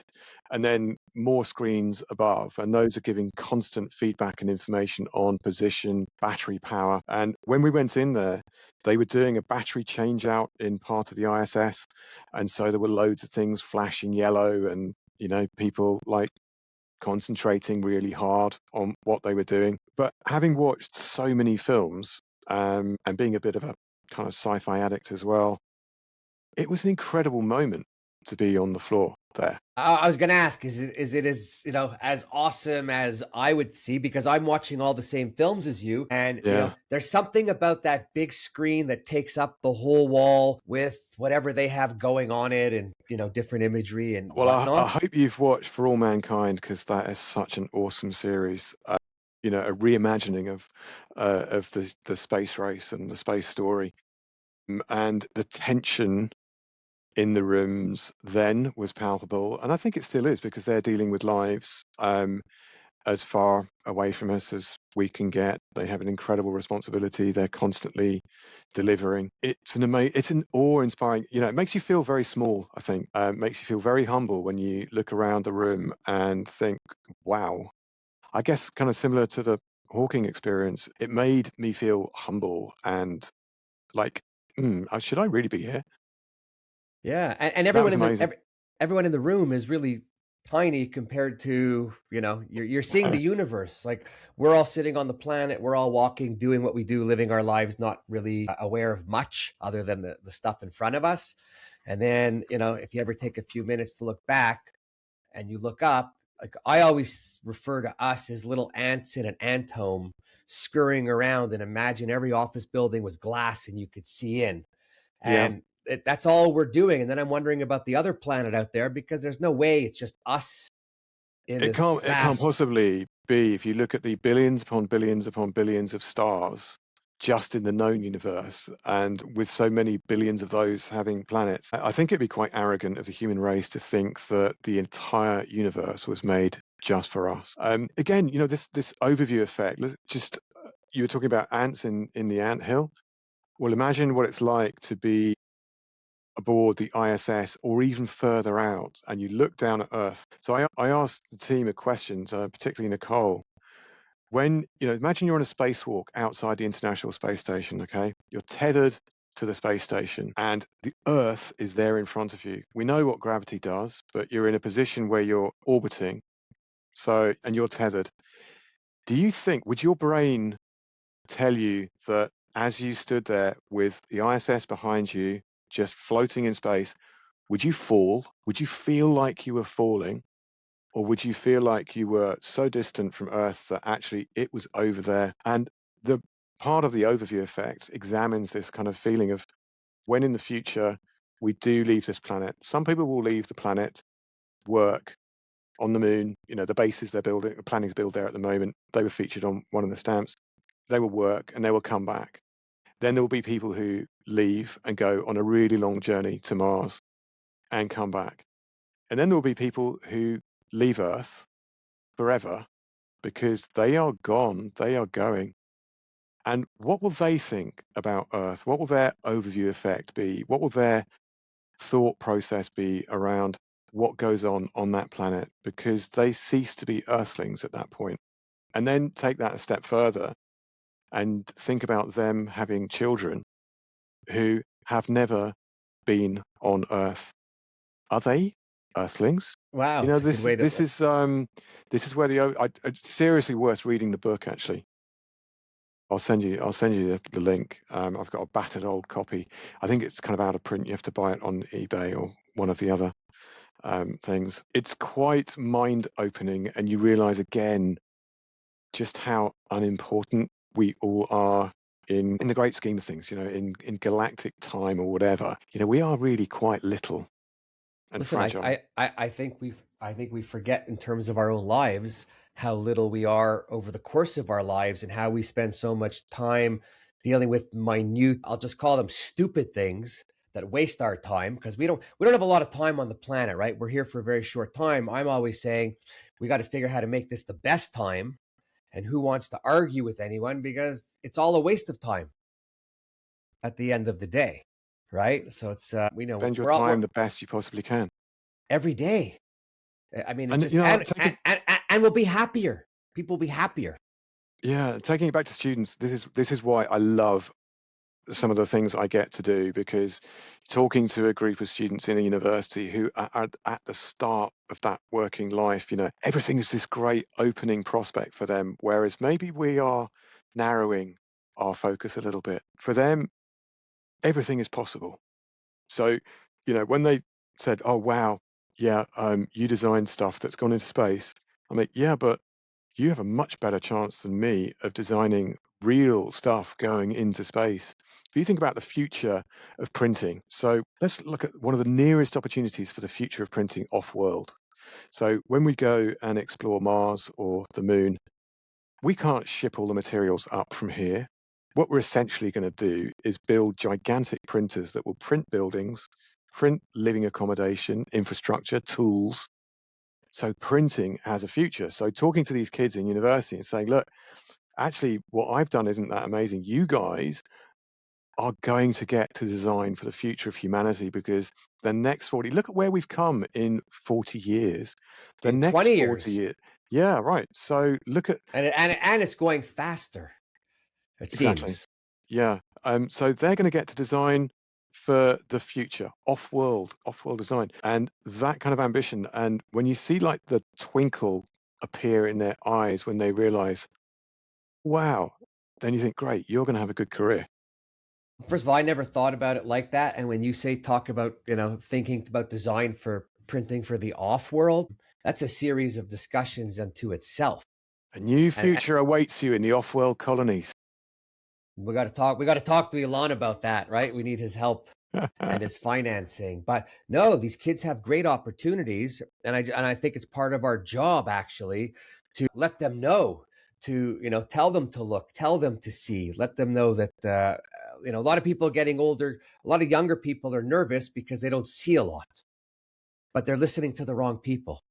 and then more screens above. And those are giving constant feedback and information on position, battery power. And when we went in there, they were doing a battery change out in part of the ISS. And so there were loads of things flashing yellow, and, people like concentrating really hard on what they were doing. But having watched so many films, and being a bit of a kind of sci-fi addict as well, it was an incredible moment to be on the floor there. I was gonna ask, is it as as awesome as I would see, because I'm watching all the same films as you, and Yeah. there's something about that big screen that takes up the whole wall with whatever they have going on it, and different imagery and Well, I whatnot. hope you've watched For All Mankind, because that is such an awesome series. A reimagining of the space race and the space story. And the tension in the rooms then was palpable, and I think it still is because they're dealing with lives as far away from us as we can get. They have an incredible responsibility. They're constantly delivering. It's an awe-inspiring. It makes you feel very small. I think it makes you feel very humble when you look around the room and think, "Wow." I guess kind of similar to the Hawking experience, it made me feel humble and like, should I really be here? Yeah, and That was amazing. everyone in the room is really tiny compared to, you're seeing the universe. Like, we're all sitting on the planet, we're all walking, doing what we do, living our lives, not really aware of much other than the stuff in front of us. And then, if you ever take a few minutes to look back and you look up, like, I always refer to us as little ants in an ant home scurrying around, and imagine every office building was glass and you could see in. Yeah. And that's all we're doing. And then I'm wondering about the other planet out there, because there's no way it's just us in It this can't vast. possibly be if you look at the billions upon billions upon billions of stars just in the known universe, and with so many billions of those having planets. I think it'd be quite arrogant of the human race to think that the entire universe was made just for us. Again, this overview effect. You were talking about ants in the anthill. Well, imagine what it's like to be aboard the ISS or even further out, and you look down at Earth. So I asked the team a question, particularly Nicole. When, imagine you're on a spacewalk outside the International Space Station, okay? You're tethered to the space station and the Earth is there in front of you. We know what gravity does, but you're in a position where you're orbiting, and you're tethered. Would your brain tell you that as you stood there with the ISS behind you, just floating in space, would you fall? Would you feel like you were falling? Or would you feel like you were so distant from Earth that actually it was over there? And the part of the overview effect examines this kind of feeling of when in the future we do leave this planet. Some people will leave the planet, work on the moon, the bases they're planning to build there at the moment. They were featured on one of the stamps. They will work and they will come back. Then there will be people who leave and go on a really long journey to Mars and come back. And then there will be people who leave Earth forever because they are gone, they are going. And what will they think about Earth? What will their overview effect be? What will their thought process be around what goes on that planet? Because they cease to be Earthlings at that point. And then take that a step further and think about them having children who have never been on Earth. Are they Earthlings? Wow, it's a good way to. This is where it's seriously worth reading the book. Actually, I'll send you the link. I've got a battered old copy. I think it's kind of out of print. You have to buy it on eBay or one of the other things. It's quite mind opening, and you realize again just how unimportant we all are in the great scheme of things. In galactic time or whatever. We are really quite little and Listen, fragile. I think we forget, in terms of our own lives, how little we are over the course of our lives, and how we spend so much time dealing with minute, I'll just call them stupid things that waste our time, because we don't have a lot of time on the planet, right? We're here for a very short time. I'm always saying we got to figure out how to make this the best time, and who wants to argue with anyone, because it's all a waste of time at the end of the day, right? So it's we know Spend your we're time the best you possibly can. every day. I mean, it's And just and we'll be happier. People will be happier. taking it back to students, this is why I love some of the things I get to do, because talking to a group of students in a university who are at the start of that working life, everything is this great opening prospect for them, whereas maybe we are narrowing our focus a little bit. For them, everything is possible. So, when they said, "Oh wow, yeah, you designed stuff that's gone into space," I'm like, "Yeah, but you have a much better chance than me of designing real stuff going into space." If you think about the future of printing, so let's look at one of the nearest opportunities for the future of printing off-world. So when we go and explore Mars or the moon, we can't ship all the materials up from here. what we're essentially going to do is build gigantic printers that will print buildings, print living accommodation, infrastructure, tools. So printing has a future. So talking to these kids in university and saying, look, actually, what I've done isn't that amazing. You guys are going to get to design for the future of humanity, because the next 40, look at where we've come in 40 years. The In next 20 40 years. years. Yeah, right. So look at And it's going faster, it exactly. seems. Yeah. So they're going to get to design for the future, off-world design, and that kind of ambition. And when you see like the twinkle appear in their eyes when they realize, wow, then you think, great, you're going to have a good career. First of all, I never thought about it like that. And when you say talk about, thinking about design for printing for the off world, that's a series of discussions unto itself. A new And future awaits you in the off-world colonies. we got to talk to Elon about that, right? We need his help and his financing. But no, these kids have great opportunities, and I think it's part of our job actually to let them know, to tell them to look, tell them to see, let them know that a lot of people getting older, a lot of younger people are nervous because they don't see a lot, but they're listening to the wrong people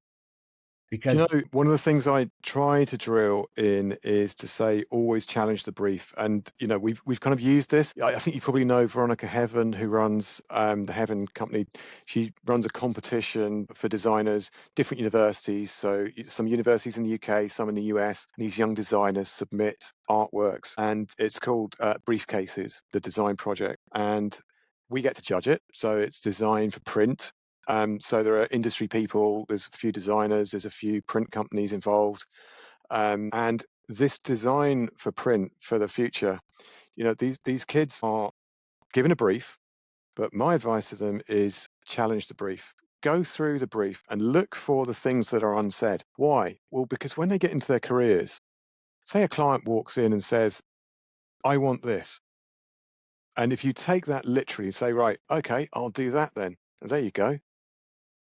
Do you because know, one of the things I try to drill in is to say, always challenge the brief. And, we've kind of used this. I think you probably know Veronica Heaven, who runs the Heaven company. She runs a competition for designers, different universities. So some universities in the UK, some in the US. And these young designers submit artworks, and it's called Briefcases, the design project. And we get to judge it. So it's designed for print. So there are industry people, there's a few designers, there's a few print companies involved. And this design for print for the future, these kids are given a brief, but my advice to them is challenge the brief. Go through the brief and look for the things that are unsaid. Why? Well, because when they get into their careers, say a client walks in and says, I want this. And if you take that literally and say, right, okay, I'll do that then. And there you go.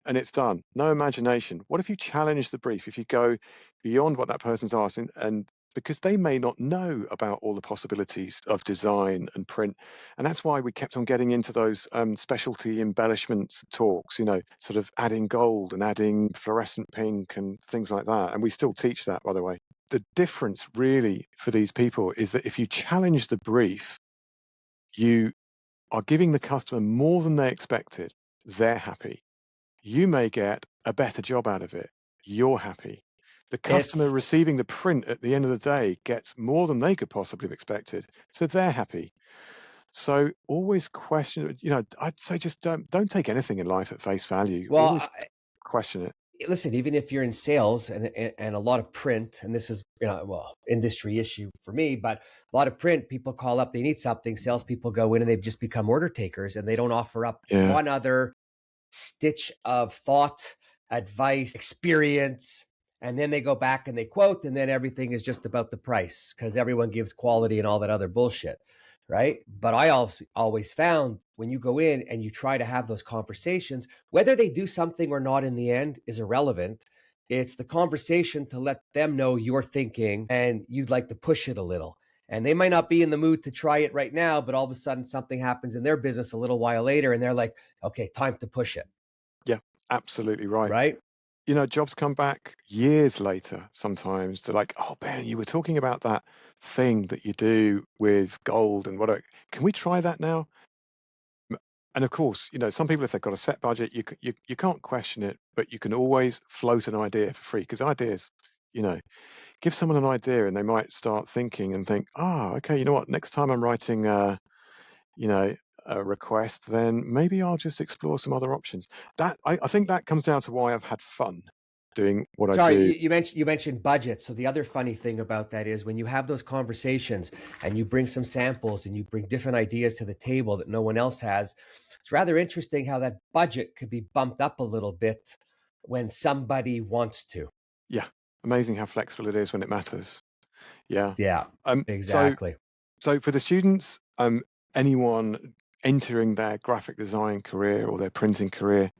And it's done. No imagination. What if you challenge the brief? If you go beyond what that person's asking, and because they may not know about all the possibilities of design and print. And that's why we kept on getting into those specialty embellishments talks, sort of adding gold and adding fluorescent pink and things like that. And we still teach that, by the way. The difference really for these people is that if you challenge the brief, you are giving the customer more than they expected. They're happy. You may get a better job out of it. You're happy. The customer it's receiving the print at the end of the day gets more than they could possibly have expected. So they're happy. So always question, I'd say just don't take anything in life at face value. well, Always question it. listen, even if you're in sales and a lot of print, and this is industry issue for me, but a lot of print, people call up, they need something, salespeople go in and they've just become order takers and they don't offer up Yeah. one other stitch of thought, advice, experience. And then they go back and they quote, and then everything is just about the price because everyone gives quality and all that other bullshit. Right. But I always found when you go in and you try to have those conversations, whether they do something or not in the end is irrelevant. It's the conversation to let them know you're thinking and you'd like to push it a little. And they might not be in the mood to try it right now, but all of a sudden something happens in their business a little while later and they're like, okay, time to push it. Yeah, absolutely right. Right. Jobs come back years later sometimes. They're like, oh, Ben, you were talking about that thing that you do with gold and what, can we try that now? And of course, some people, if they've got a set budget, you can't question it, but you can always float an idea for free, because ideas, you know, give someone an idea and they might start thinking and think, okay, you know what, next time I'm writing, you know, a request, then maybe I'll just explore some other options. I think that comes down to why I've had fun doing what I Sorry, do. you mentioned budget. So the other funny thing about that is when you have those conversations and you bring some samples and you bring different ideas to the table that no one else has, it's rather interesting how that budget could be bumped up a little bit when somebody wants to. Yeah, amazing how flexible it is when it matters. Yeah. Yeah, So exactly. for the students, anyone entering their graphic design career or their printing career,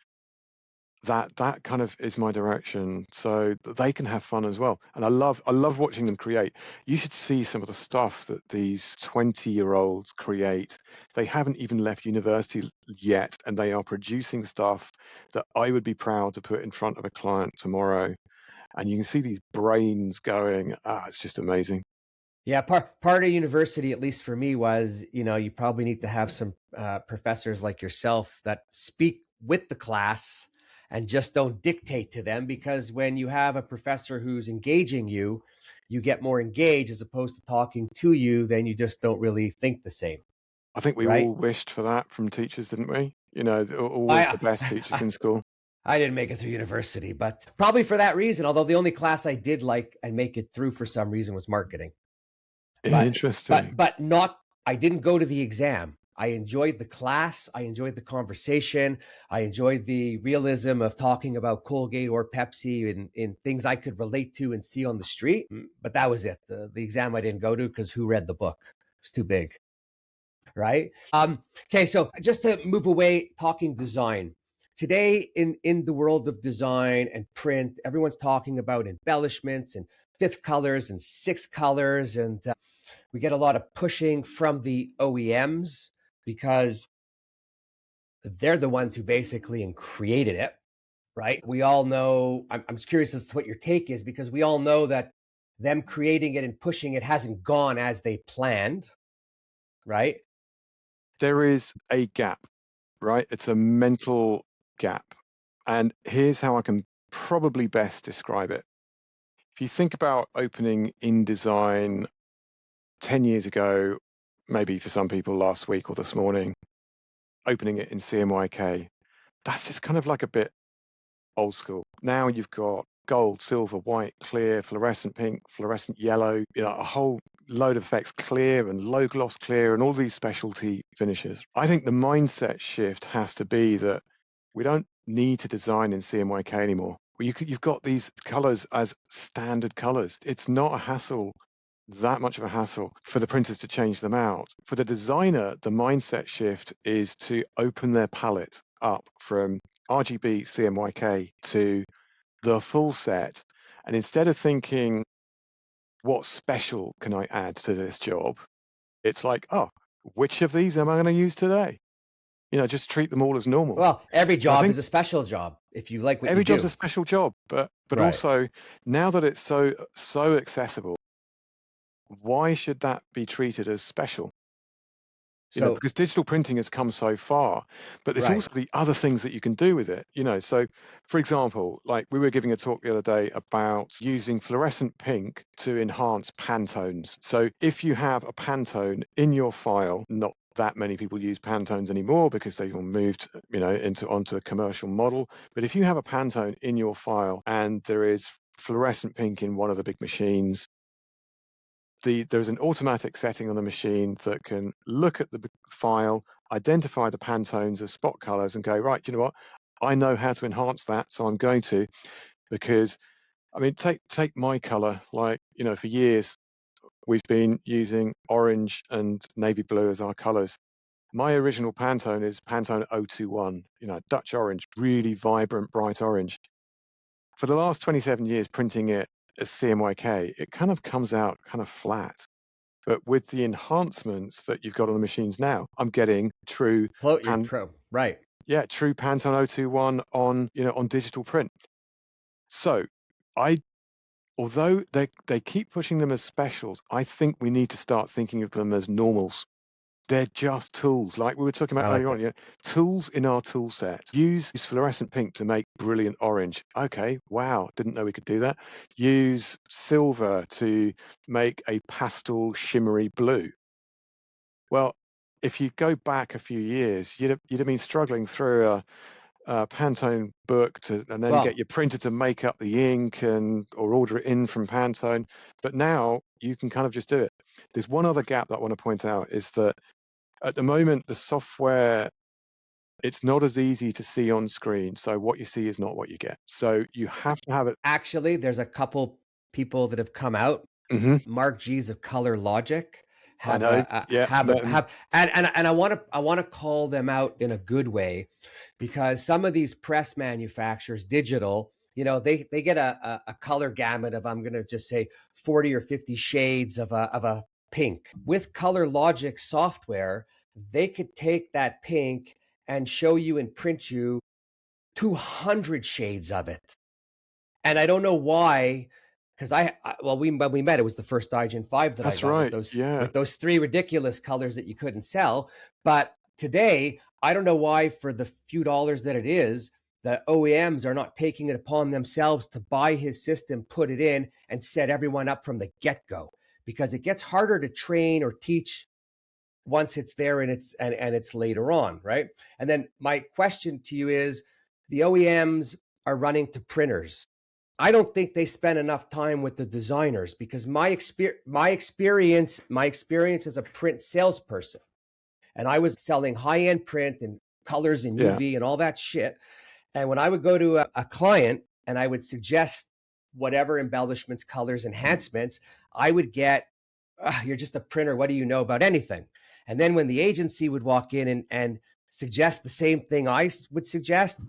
that kind of is my direction, so that they can have fun as well. And I love watching them create. You should see some of the stuff that these 20-year-olds create. They haven't even left university yet, and they are producing stuff that I would be proud to put in front of a client tomorrow. And you can see these brains going, it's just amazing. Yeah, part of university, at least for me, was, you probably need to have some professors like yourself that speak with the class and just don't dictate to them. Because when you have a professor who's engaging you, you get more engaged as opposed to talking to you. Then you just don't really think the same, I think we right? all wished for that from teachers, didn't we? Always I the best teachers in school. I didn't make it through university, but probably for that reason. Although the only class I did like and make it through for some reason was marketing. but Interesting. but not, I didn't go to the exam. I enjoyed the class, I enjoyed the conversation, I enjoyed the realism of talking about Colgate or Pepsi in things I could relate to and see on the street. But that was it. The exam I didn't go to, because who read the book? It's too big, right? Okay, so just to move away, talking design today, in the world of design and print, everyone's talking about embellishments and fifth colors and sixth colors, and we get a lot of pushing from the OEMs because they're the ones who basically created it, right? We all know, I'm just curious as to what your take is, because we all know that them creating it and pushing it hasn't gone as they planned, right? There is a gap, right? It's a mental gap. And here's how I can probably best describe it. If you think about opening InDesign 10 years ago, maybe for some people last week or this morning, opening it in CMYK, that's just kind of like a bit old school. Now you've got gold, silver, white, clear, fluorescent pink, fluorescent yellow, a whole load of effects, clear and low gloss clear, and all these specialty finishes. I think the mindset shift has to be that we don't need to design in CMYK anymore. You've got these colors as standard colors. It's not a hassle, that much of a hassle for the printers to change them out. For the designer, the mindset shift is to open their palette up from RGB CMYK to the full set. And instead of thinking, what special can I add to this job? It's like, which of these am I going to use today? Just treat them all as normal. Well, every And I job think is a special job if you like what you every job's do. a special job, but Right. also now that it's so accessible, why should that be treated as special? So, Because digital printing has come so far, but there's right. also the other things that you can do with it. So for example, like we were giving a talk the other day about using fluorescent pink to enhance Pantones. So if you have a Pantone in your file, not that many people use Pantones anymore because they've all moved, onto a commercial model. But if you have a Pantone in your file and there is fluorescent pink in one of the big machines, there's an automatic setting on the machine that can look at the file, identify the Pantones as spot colors, and go, right, you know what? I know how to enhance that, so I'm going to, because take my color. Like, for years we've been using orange and navy blue as our colors. My original Pantone is Pantone 021, Dutch orange, really vibrant, bright orange. For the last 27 years printing it as CMYK, it kind of comes out kind of flat. But with the enhancements that you've got on the machines now, I'm getting true Float your pro. Right. true Pantone 021 on digital print. So although they keep pushing them as specials, I think we need to start thinking of them as normals. They're just tools, like we were talking I about like earlier that. on. Tools in our tool set. Use fluorescent pink to make brilliant orange. Okay, wow, didn't know we could do that. Use silver to make a pastel shimmery blue. Well, if you go back a few years, you'd have been struggling through a Pantone book and then get Well, your printer to make up the ink or order it in from Pantone. But now you can kind of just do it. There's one other gap that I want to point out is that at the moment, the software, it's not as easy to see on screen. So what you see is not what you get. So you have to have it. actually, there's a couple people that have come out. Hmm. Mark G's of Color Logic I know. Yeah, and I want to call them out in a good way, because some of these press manufacturers, digital, they get a color gamut of, I'm going to just say, 40 or 50 shades of a pink. With Color Logic software, they could take that pink and show you and print you 200 shades of it. And I don't know why, because when we met, it was the first Dygen 5 that that's I got right. Yeah. with those three ridiculous colors that you couldn't sell. But today, I don't know why, for the few dollars that it is, the OEMs are not taking it upon themselves to buy his system, put it in, and set everyone up from the get-go, because it gets harder to train or teach once it's there and it's later on, right? And then my question to you is, the OEMs are running to printers. I don't think they spend enough time with the designers, because my experience as a print salesperson, and I was selling high-end print and colors and UV and all that shit. And when I would go to a client and I would suggest whatever embellishments, colors, enhancements, I would get, you're just a printer. What do you know about anything? And then when the agency would walk in and suggest the same thing I would suggest,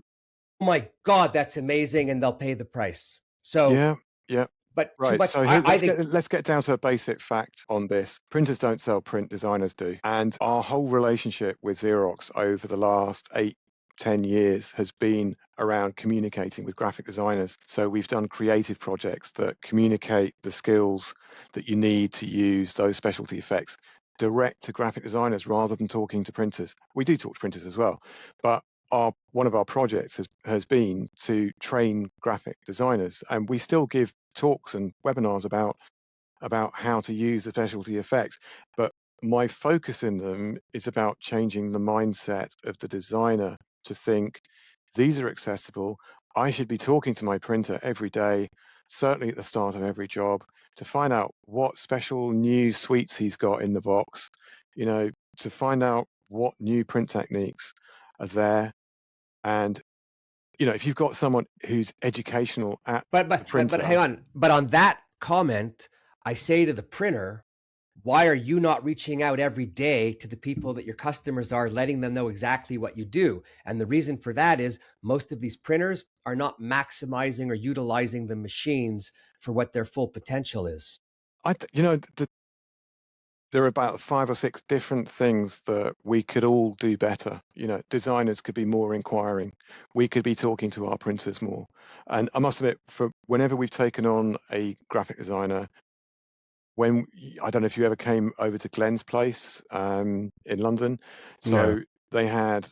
oh my God, that's amazing. And they'll pay the price. So, yeah. But right. too much. So let's get down to a basic fact on this. Printers don't sell print, designers do. And our whole relationship with Xerox over the last 8-10 years has been around communicating with graphic designers. So we've done creative projects that communicate the skills that you need to use those specialty effects direct to graphic designers rather than talking to printers. We do talk to printers as well, but one of our projects has been to train graphic designers, and we still give talks and webinars about how to use the specialty effects. But my focus in them is about changing the mindset of the designer to think these are accessible. I should be talking to my printer every day, certainly at the start of every job, to find out what special new sweets he's got in the box, to find out what new print techniques are there. And if you've got someone who's educational at the printer, but hang on. But on that comment, I say to the printer, why are you not reaching out every day to the people that your customers are, letting them know exactly what you do? And the reason for that is most of these printers are not maximizing or utilizing the machines for what their full potential is. There are about 5 or 6 different things that we could all do better. Designers could be more inquiring. We could be talking to our printers more. And I must admit, for whenever we've taken on a graphic designer, I don't know if you ever came over to Glenn's place in London. So they had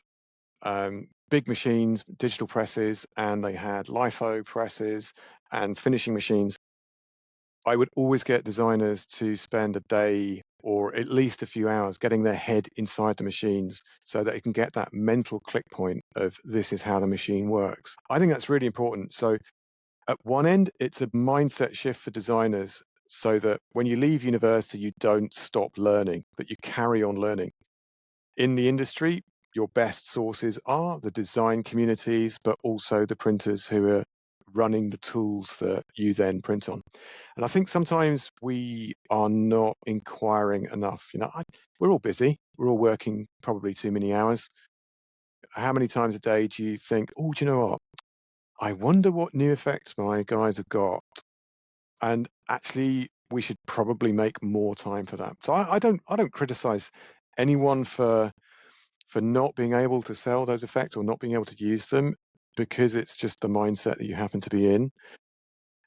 big machines, digital presses, and they had litho presses and finishing machines. I would always get designers to spend a day or at least a few hours getting their head inside the machines so that they can get that mental click point of this is how the machine works. I think that's really important. So at one end, it's a mindset shift for designers so that when you leave university, you don't stop learning, that you carry on learning. In the industry, your best sources are the design communities, but also the printers who are running the tools that you then print on. And I think sometimes we are not inquiring enough. We're all busy. We're all working probably too many hours. How many times a day do you think, oh, do you know what? I wonder what new effects my guys have got. And actually, we should probably make more time for that. So I don't criticize anyone for not being able to sell those effects or not being able to use them, because it's just the mindset that you happen to be in.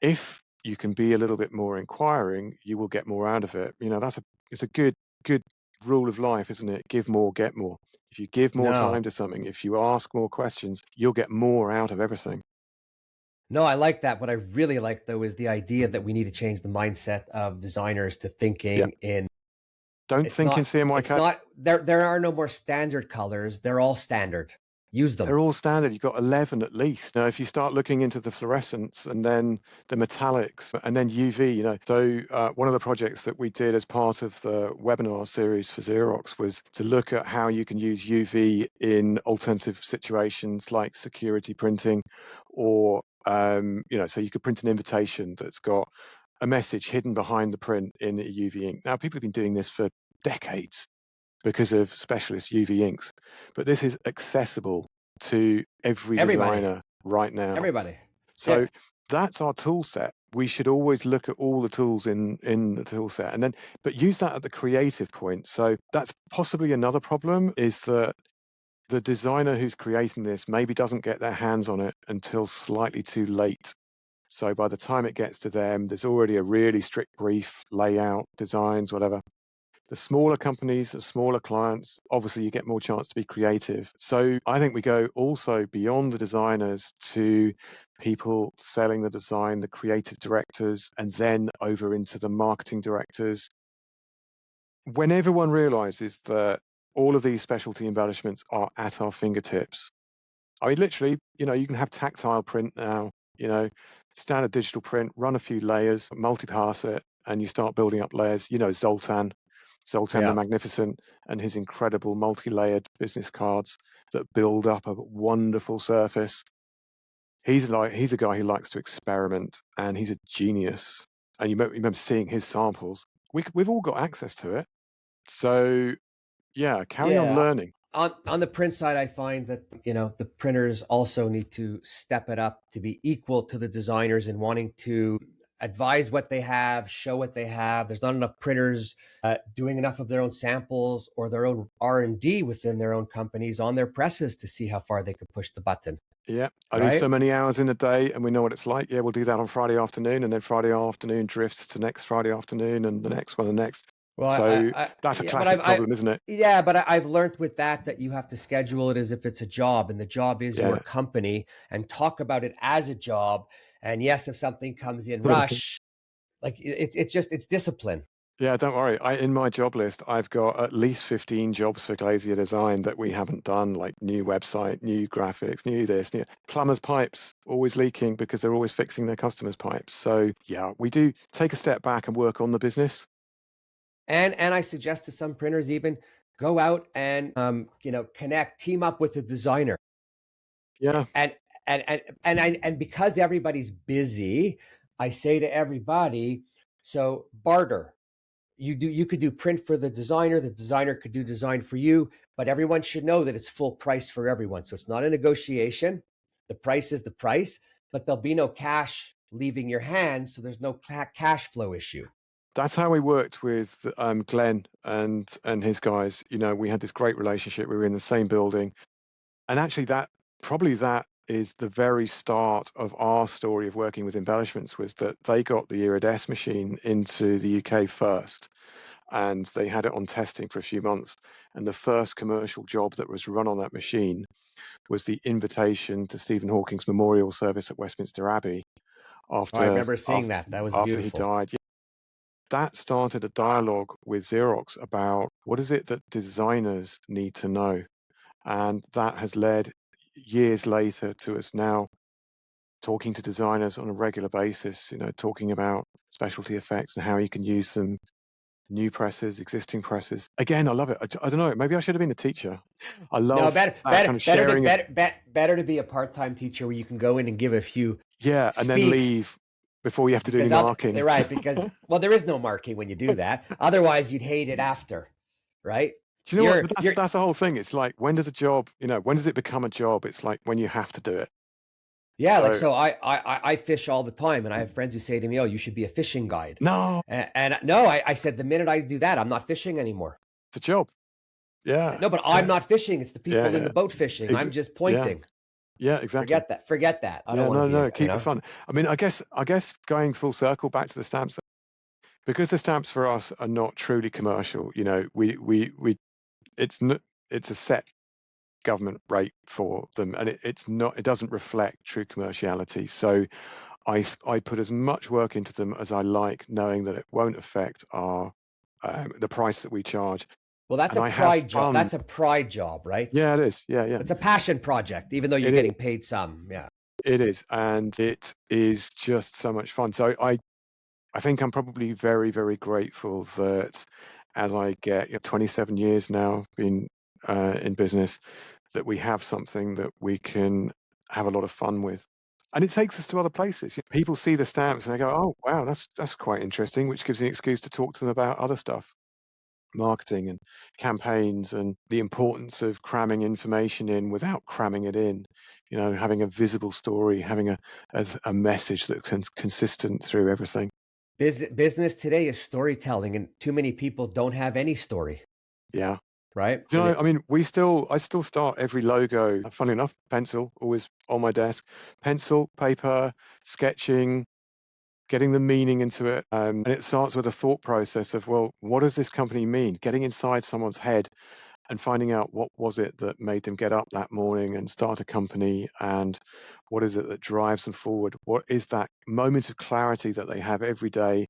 If you can be a little bit more inquiring, you will get more out of it. It's a good rule of life, isn't it? Give more, get more. If you give more time to something, if you ask more questions, you'll get more out of everything. No, I like that. What I really like, though, is the idea that we need to change the mindset of designers to thinking in. Don't think in CMYK. It's not there are no more standard colors. They're all standard. Use them. They're all standard. You've got 11 at least. Now, if you start looking into the fluorescents and then the metallics and then UV, so one of the projects that we did as part of the webinar series for Xerox was to look at how you can use UV in alternative situations like security printing, or so you could print an invitation that's got a message hidden behind the print in a UV ink. Now, people have been doing this for decades because of specialist UV inks. But this is accessible to every Everybody, designer right now. everybody. So Yeah, that's our tool set. We should always look at all the tools in the tool set, and then but use that at the creative point. So that's possibly another problem, is that the designer who's creating this maybe doesn't get their hands on it until slightly too late. So by the time it gets to them, there's already a really strict brief, layout, designs, whatever. The smaller companies, the smaller clients, obviously you get more chance to be creative. So I think we go also beyond the designers to people selling the design, the creative directors, and then over into the marketing directors. When everyone realizes that all of these specialty embellishments are at our fingertips, I mean, literally, you can have tactile print now, standard digital print, run a few layers, multipass it, and you start building up layers. Zoltan the yeah, Magnificent, and his incredible multi-layered business cards that build up a wonderful surface. He's a guy who likes to experiment, and he's a genius. And you remember seeing his samples. We've all got access to it. So yeah, carry on yeah. learning. On the print side, I find that the printers also need to step it up to be equal to the designers in wanting to advise what they have, show what they have. There's not enough printers doing enough of their own samples or their own R&D within their own companies on their presses to see how far they could push the button. Yeah, only Right? so many hours in a day, and we know what it's like. Yeah, we'll do that on Friday afternoon, and then Friday afternoon drifts to next Friday afternoon, and the next one, the next. Well, So that's a yeah, but classic problem, isn't it? yeah, but I've learned with that you have to schedule it as if it's a job, and the job is your Yeah. company, and talk about it as a job. And yes, if something comes in rush, like it's discipline. Yeah, don't worry. In my job list, I've got at least 15 jobs for Glazier Design that we haven't done, like new website, new graphics, new this, new plumbers' pipes, always leaking because they're always fixing their customers' pipes. So yeah, we do take a step back and work on the business. And I suggest to some printers even go out and connect, team up with a designer. Yeah. And and because everybody's busy, I say to everybody, so barter. You could do print for the designer could do design for you, but everyone should know that it's full price for everyone. So it's not a negotiation. The price is the price, but there'll be no cash leaving your hands, so there's no cash flow issue. That's how we worked with Glenn and his guys. We had this great relationship. We were in the same building, and actually, that is the very start of our story of working with embellishments. Was that they got the Iridesse machine into the UK first, and they had it on testing for a few months. And the first commercial job that was run on that machine was the invitation to Stephen Hawking's memorial service at Westminster Abbey Oh, I after remember seeing that. That was after he beautiful. died. That started a dialogue with Xerox about what is it that designers need to know. And that has led years later to us now talking to designers on a regular basis, talking about specialty effects and how you can use them, new presses, existing presses. Again, I love it. I don't know, maybe I should have been a teacher. I No, love better, that better, kind of better to sharing of, better to be a part-time teacher where you can go in and give a few yeah, and then speaks leave before you have to do any because marking. they're right because well, there is no marking when you do that. Otherwise, you'd hate it after, right? Do you know what? You're But you're that's the whole thing. It's like, when does a job, when does it become a job? It's like when you have to do it. Yeah, like So, so I fish all the time, and I have friends who say to me, "Oh, you should be a fishing guide." no, And no, I said the minute I do that, I'm not fishing anymore. it's a job. Yeah, No, but I'm yeah, not fishing. It's the yeah, people in the yeah. boat fishing. I'm just Yeah, pointing. yeah, exactly. Forget that. Forget that. I don't Yeah, want to no, be no, a. keep the fun. I mean, I guess going full circle back to the stamps, because the stamps for us are not truly commercial. We it's not, it's a set government rate for them, and it doesn't reflect true commerciality. So I put as much work into them as I like, knowing that it won't affect the price that we charge, Well, that's and a I have pride job. fun. That's a pride job, right? Yeah, it is. Yeah, yeah, It's a passion project, even though you're it is. getting paid some. Yeah. It is, and it is just so much fun. So I think I'm probably very, very grateful that as I get 27 years now being in business, that we have something that we can have a lot of fun with. And it takes us to other places. People see the stamps and they go, "Oh, wow, that's quite interesting," which gives the excuse to talk to them about other stuff. marketing and campaigns and the importance of cramming information in without cramming it in. You know, having a visible story, having a message that's consistent through everything. Business today is storytelling, and too many people don't have any story, Yeah. right? You And know, I mean, I still start every logo, funnily enough, pencil, always on my desk, pencil, paper, sketching, getting the meaning into it. And it starts with a thought process of, well, what does this company mean? Getting inside someone's head and finding out what was it that made them get up that morning and start a company, and what is it that drives them forward? What is that moment of clarity that they have every day,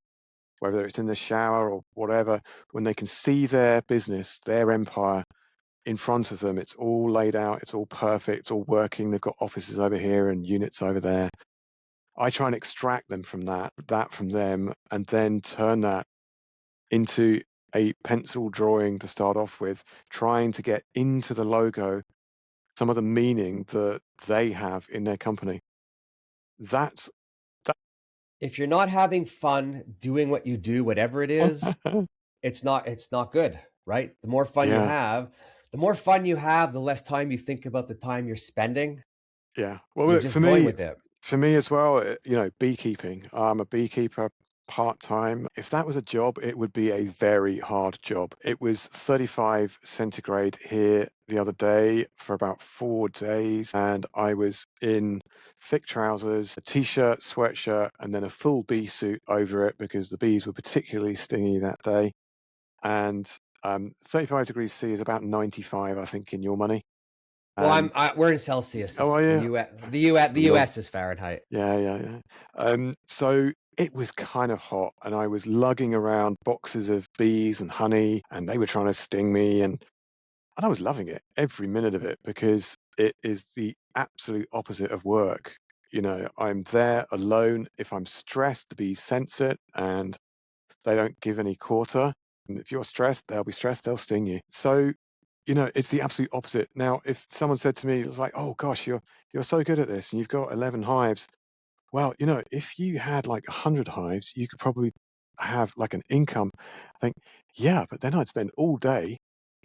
whether it's in the shower or whatever, when they can see their business, their empire in front of them. It's all laid out, it's all perfect, it's all working. They've got offices over here and units over there. I try and extract them from that from them, and then turn that into a pencil drawing to start off with, trying to get into the logo some of the meaning that they have in their company. That's that. if you're not having fun doing what you do, whatever it is, it's not good, right? The more fun you Yeah, have, the more fun you have, the less time you think about the time you're spending. yeah. Well, You're look, just going with it. for me as well, you know, beekeeping. I'm a beekeeper part-time. If that was a job, it would be a very hard job. It was 35 centigrade here the other day for about 4 days, and I was in thick trousers, a t-shirt, sweatshirt, and then a full bee suit over it because the bees were particularly stingy that day. And 35 degrees C is about 95, I think, in your money. Well, And we're in Celsius. oh, It's the yeah, US. The love. US is Fahrenheit. Yeah, yeah, yeah. So it was kind of hot, and I was lugging around boxes of bees and honey, and they were trying to sting me, and I was loving it, every minute of it, because it is the absolute opposite of work. You know, I'm there alone. If I'm stressed, the bees sense it, and they don't give any quarter. And if you're stressed, they'll be stressed, they'll sting you. So, you know, it's the absolute opposite. Now, if someone said to me, it was like, "Oh gosh, you're so good at this, and you've got 11 hives." Well, you know, if you had like 100 hives, you could probably have like an income. I think, yeah, but then I'd spend all day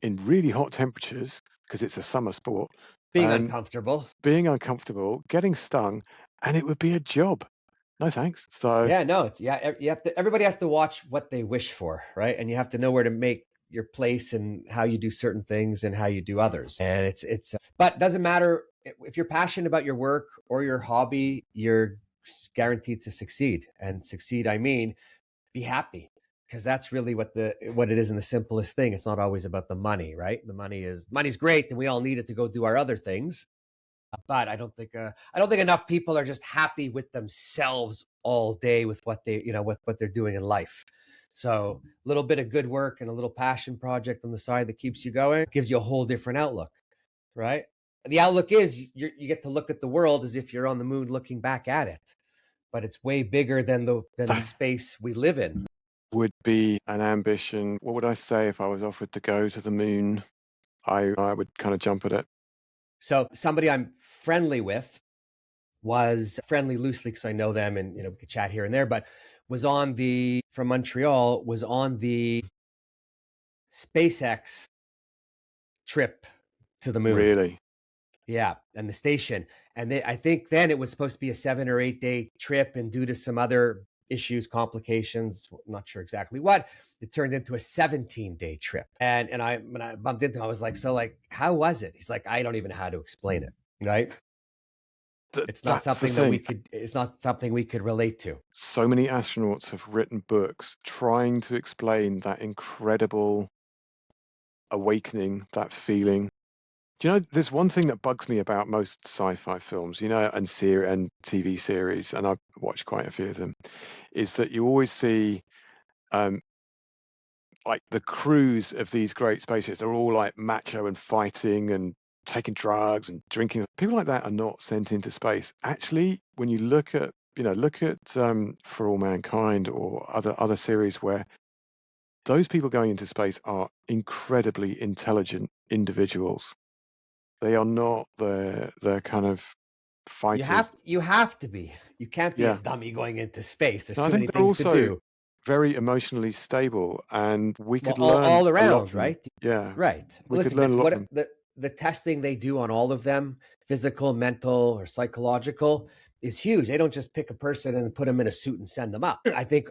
in really hot temperatures because it's a summer sport, Being and uncomfortable. being uncomfortable, getting stung, and it would be a job. No thanks. So, Yeah, no, yeah, you have to. Everybody has to watch what they wish for, right? And you have to know where to make your place and how you do certain things and how you do others. And but it doesn't matter if you're passionate about your work or your hobby, you're guaranteed to succeed. And succeed, I mean, be happy, because that's really what it is in the simplest thing. It's not always about the money, right? The money's great, and we all need it to go do our other things. But I don't think enough people are just happy with themselves all day with what what they're doing in life. So a little bit of good work and a little passion project on the side that keeps you going gives you a whole different outlook, right? The outlook is you get to look at the world as if you're on the moon looking back at it, but it's way bigger than the that space we live in. would be an ambition. What would I say if I was offered to go to the moon? I would kind of jump at it. So somebody I'm friendly with was friendly loosely because I know them and we could chat here and there, but was on the from Montreal, was on the SpaceX trip to the moon. Really. Yeah, and the station. And I think then it was supposed to be a 7 or 8 day trip, and due to some other issues, complications, not sure exactly what, it turned into a 17-day trip. And when I bumped into him, I was like, so like, how was it? He's like, I don't even know how to explain it. Right? It's not That's the something that thing. it's not something we could relate to. So many astronauts have written books trying to explain that incredible awakening, that feeling. Do you know, there's one thing that bugs me about most sci-fi films, you know, and TV series, and I've watched quite a few of them, is that you always see um, like the crews of these great spaceships, they're all like macho and fighting and taking drugs and drinking. People like that are not sent into space. Actually, when you look at, For All Mankind or other series where those people going into space are incredibly intelligent individuals. They are not the kind of You fighters. have you have to be. You can't be a Yeah. dummy going into space. There's And I too many think they're things to also do. very emotionally stable, and we Well, could learn all a lot around, from them. right? Yeah, Right. we could Listen, learn a lot from them. the testing they do on all of them, physical, mental, or psychological, is huge. They don't just pick a person and put them in a suit and send them up. I think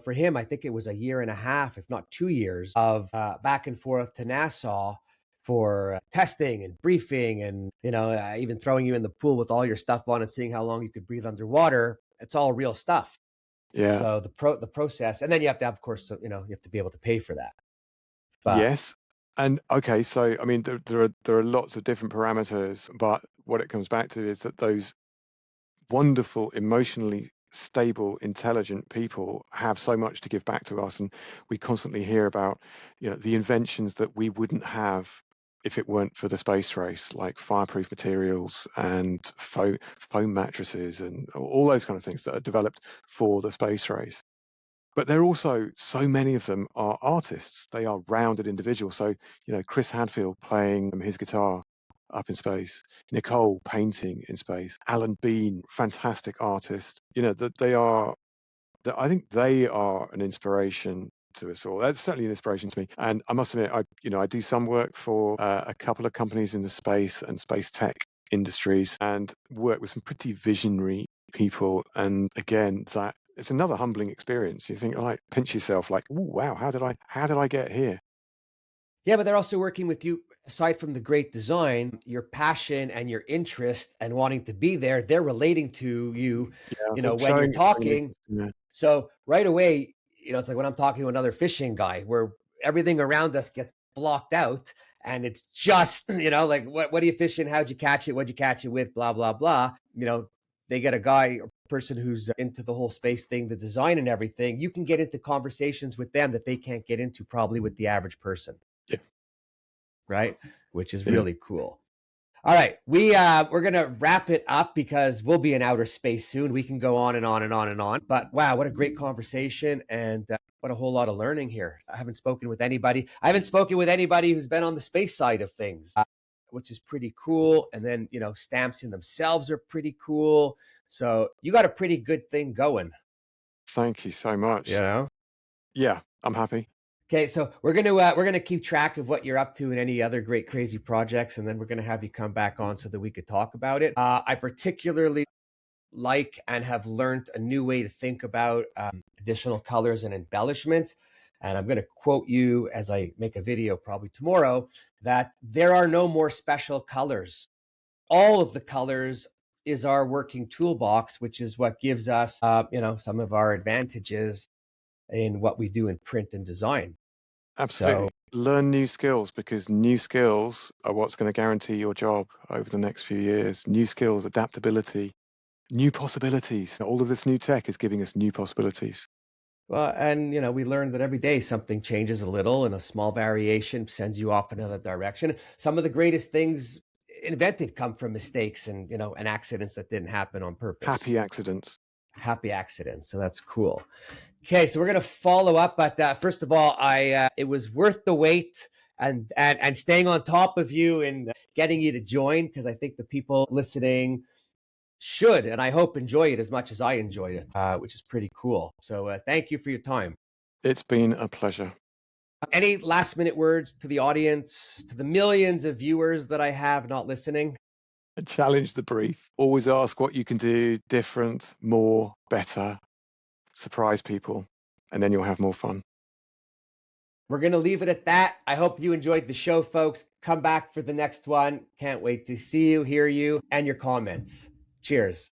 for him, I think it was a year and a half, if not 2 years, of back and forth to Nassau for testing and briefing, and even throwing you in the pool with all your stuff on and seeing how long you could breathe underwater. It's all real stuff. Yeah. So the process, and then you have to have, of course, you have to be able to pay for that. But Yes. And okay, so I mean, there are lots of different parameters, but what it comes back to is that those wonderful, emotionally stable, intelligent people have so much to give back to us, and we constantly hear about, the inventions that we wouldn't have if it weren't for the space race, like fireproof materials and foam mattresses and all those kind of things that are developed for the space race. But they're also, so many of them are artists. They are rounded individuals. So, Chris Hadfield playing his guitar up in space, Nicole painting in space, Alan Bean, fantastic artist. That they are, that I think they are an inspiration to us all. That's certainly an inspiration to me. And I must admit, I do some work for a couple of companies in the space and space tech industries, and work with some pretty visionary people. And again, that it's another humbling experience. You think, like, pinch yourself, like, "Ooh, wow, how did I get here?" yeah, but they're also working with you. Aside from the great design, your passion and your interest and wanting to be there, they're relating to you, Yeah, I think when you're showing talking. interest, yeah. So right away, it's like when I'm talking to another fishing guy, where everything around us gets blocked out, and it's just, like, what are you fishing? How'd you catch it? What'd you catch it with? Blah, blah, blah. They get a guy or person who's into the whole space thing, the design and everything. You can get into conversations with them that they can't get into probably with the average person. Yeah, Right. Which is yeah. really cool. All right, we're gonna wrap it up because we'll be in outer space soon. We can go on and on and on and on. But wow, what a great conversation, and what a whole lot of learning here. I haven't spoken with anybody. Who's been on the space side of things, which is pretty cool. And then stamps in themselves are pretty cool. So you got a pretty good thing going. Thank you so much. Yeah, I'm happy. Okay, so we're gonna keep track of what you're up to and any other great crazy projects, and then we're gonna have you come back on so that we could talk about it. I particularly like and have learned a new way to think about additional colors and embellishments. And I'm going to quote you as I make a video probably tomorrow, that there are no more special colors. All of the colors is our working toolbox, which is what gives us, some of our advantages in what we do in print and design. Absolutely. Learn new skills, because new skills are what's going to guarantee your job over the next few years. New skills, adaptability, new possibilities. All of this new tech is giving us new possibilities. Well, and we learn that every day something changes a little, and a small variation sends you off in another direction. Some of the greatest things invented come from mistakes and accidents that didn't happen on purpose. Happy accidents. So that's cool. Okay, so we're gonna follow up, but first of all, it was worth the wait and staying on top of you and getting you to join, because I think the people listening should, and I hope, enjoy it as much as I enjoyed it, which is pretty cool. So thank you for your time. It's been a pleasure. Any last minute words to the audience, to the millions of viewers that I have not listening? Challenge the brief. Always ask what you can do different, more, better. Surprise people, and then you'll have more fun. We're going to leave it at that. I hope you enjoyed the show, folks. Come back for the next one. Can't wait to see you, hear you, and your comments. Cheers.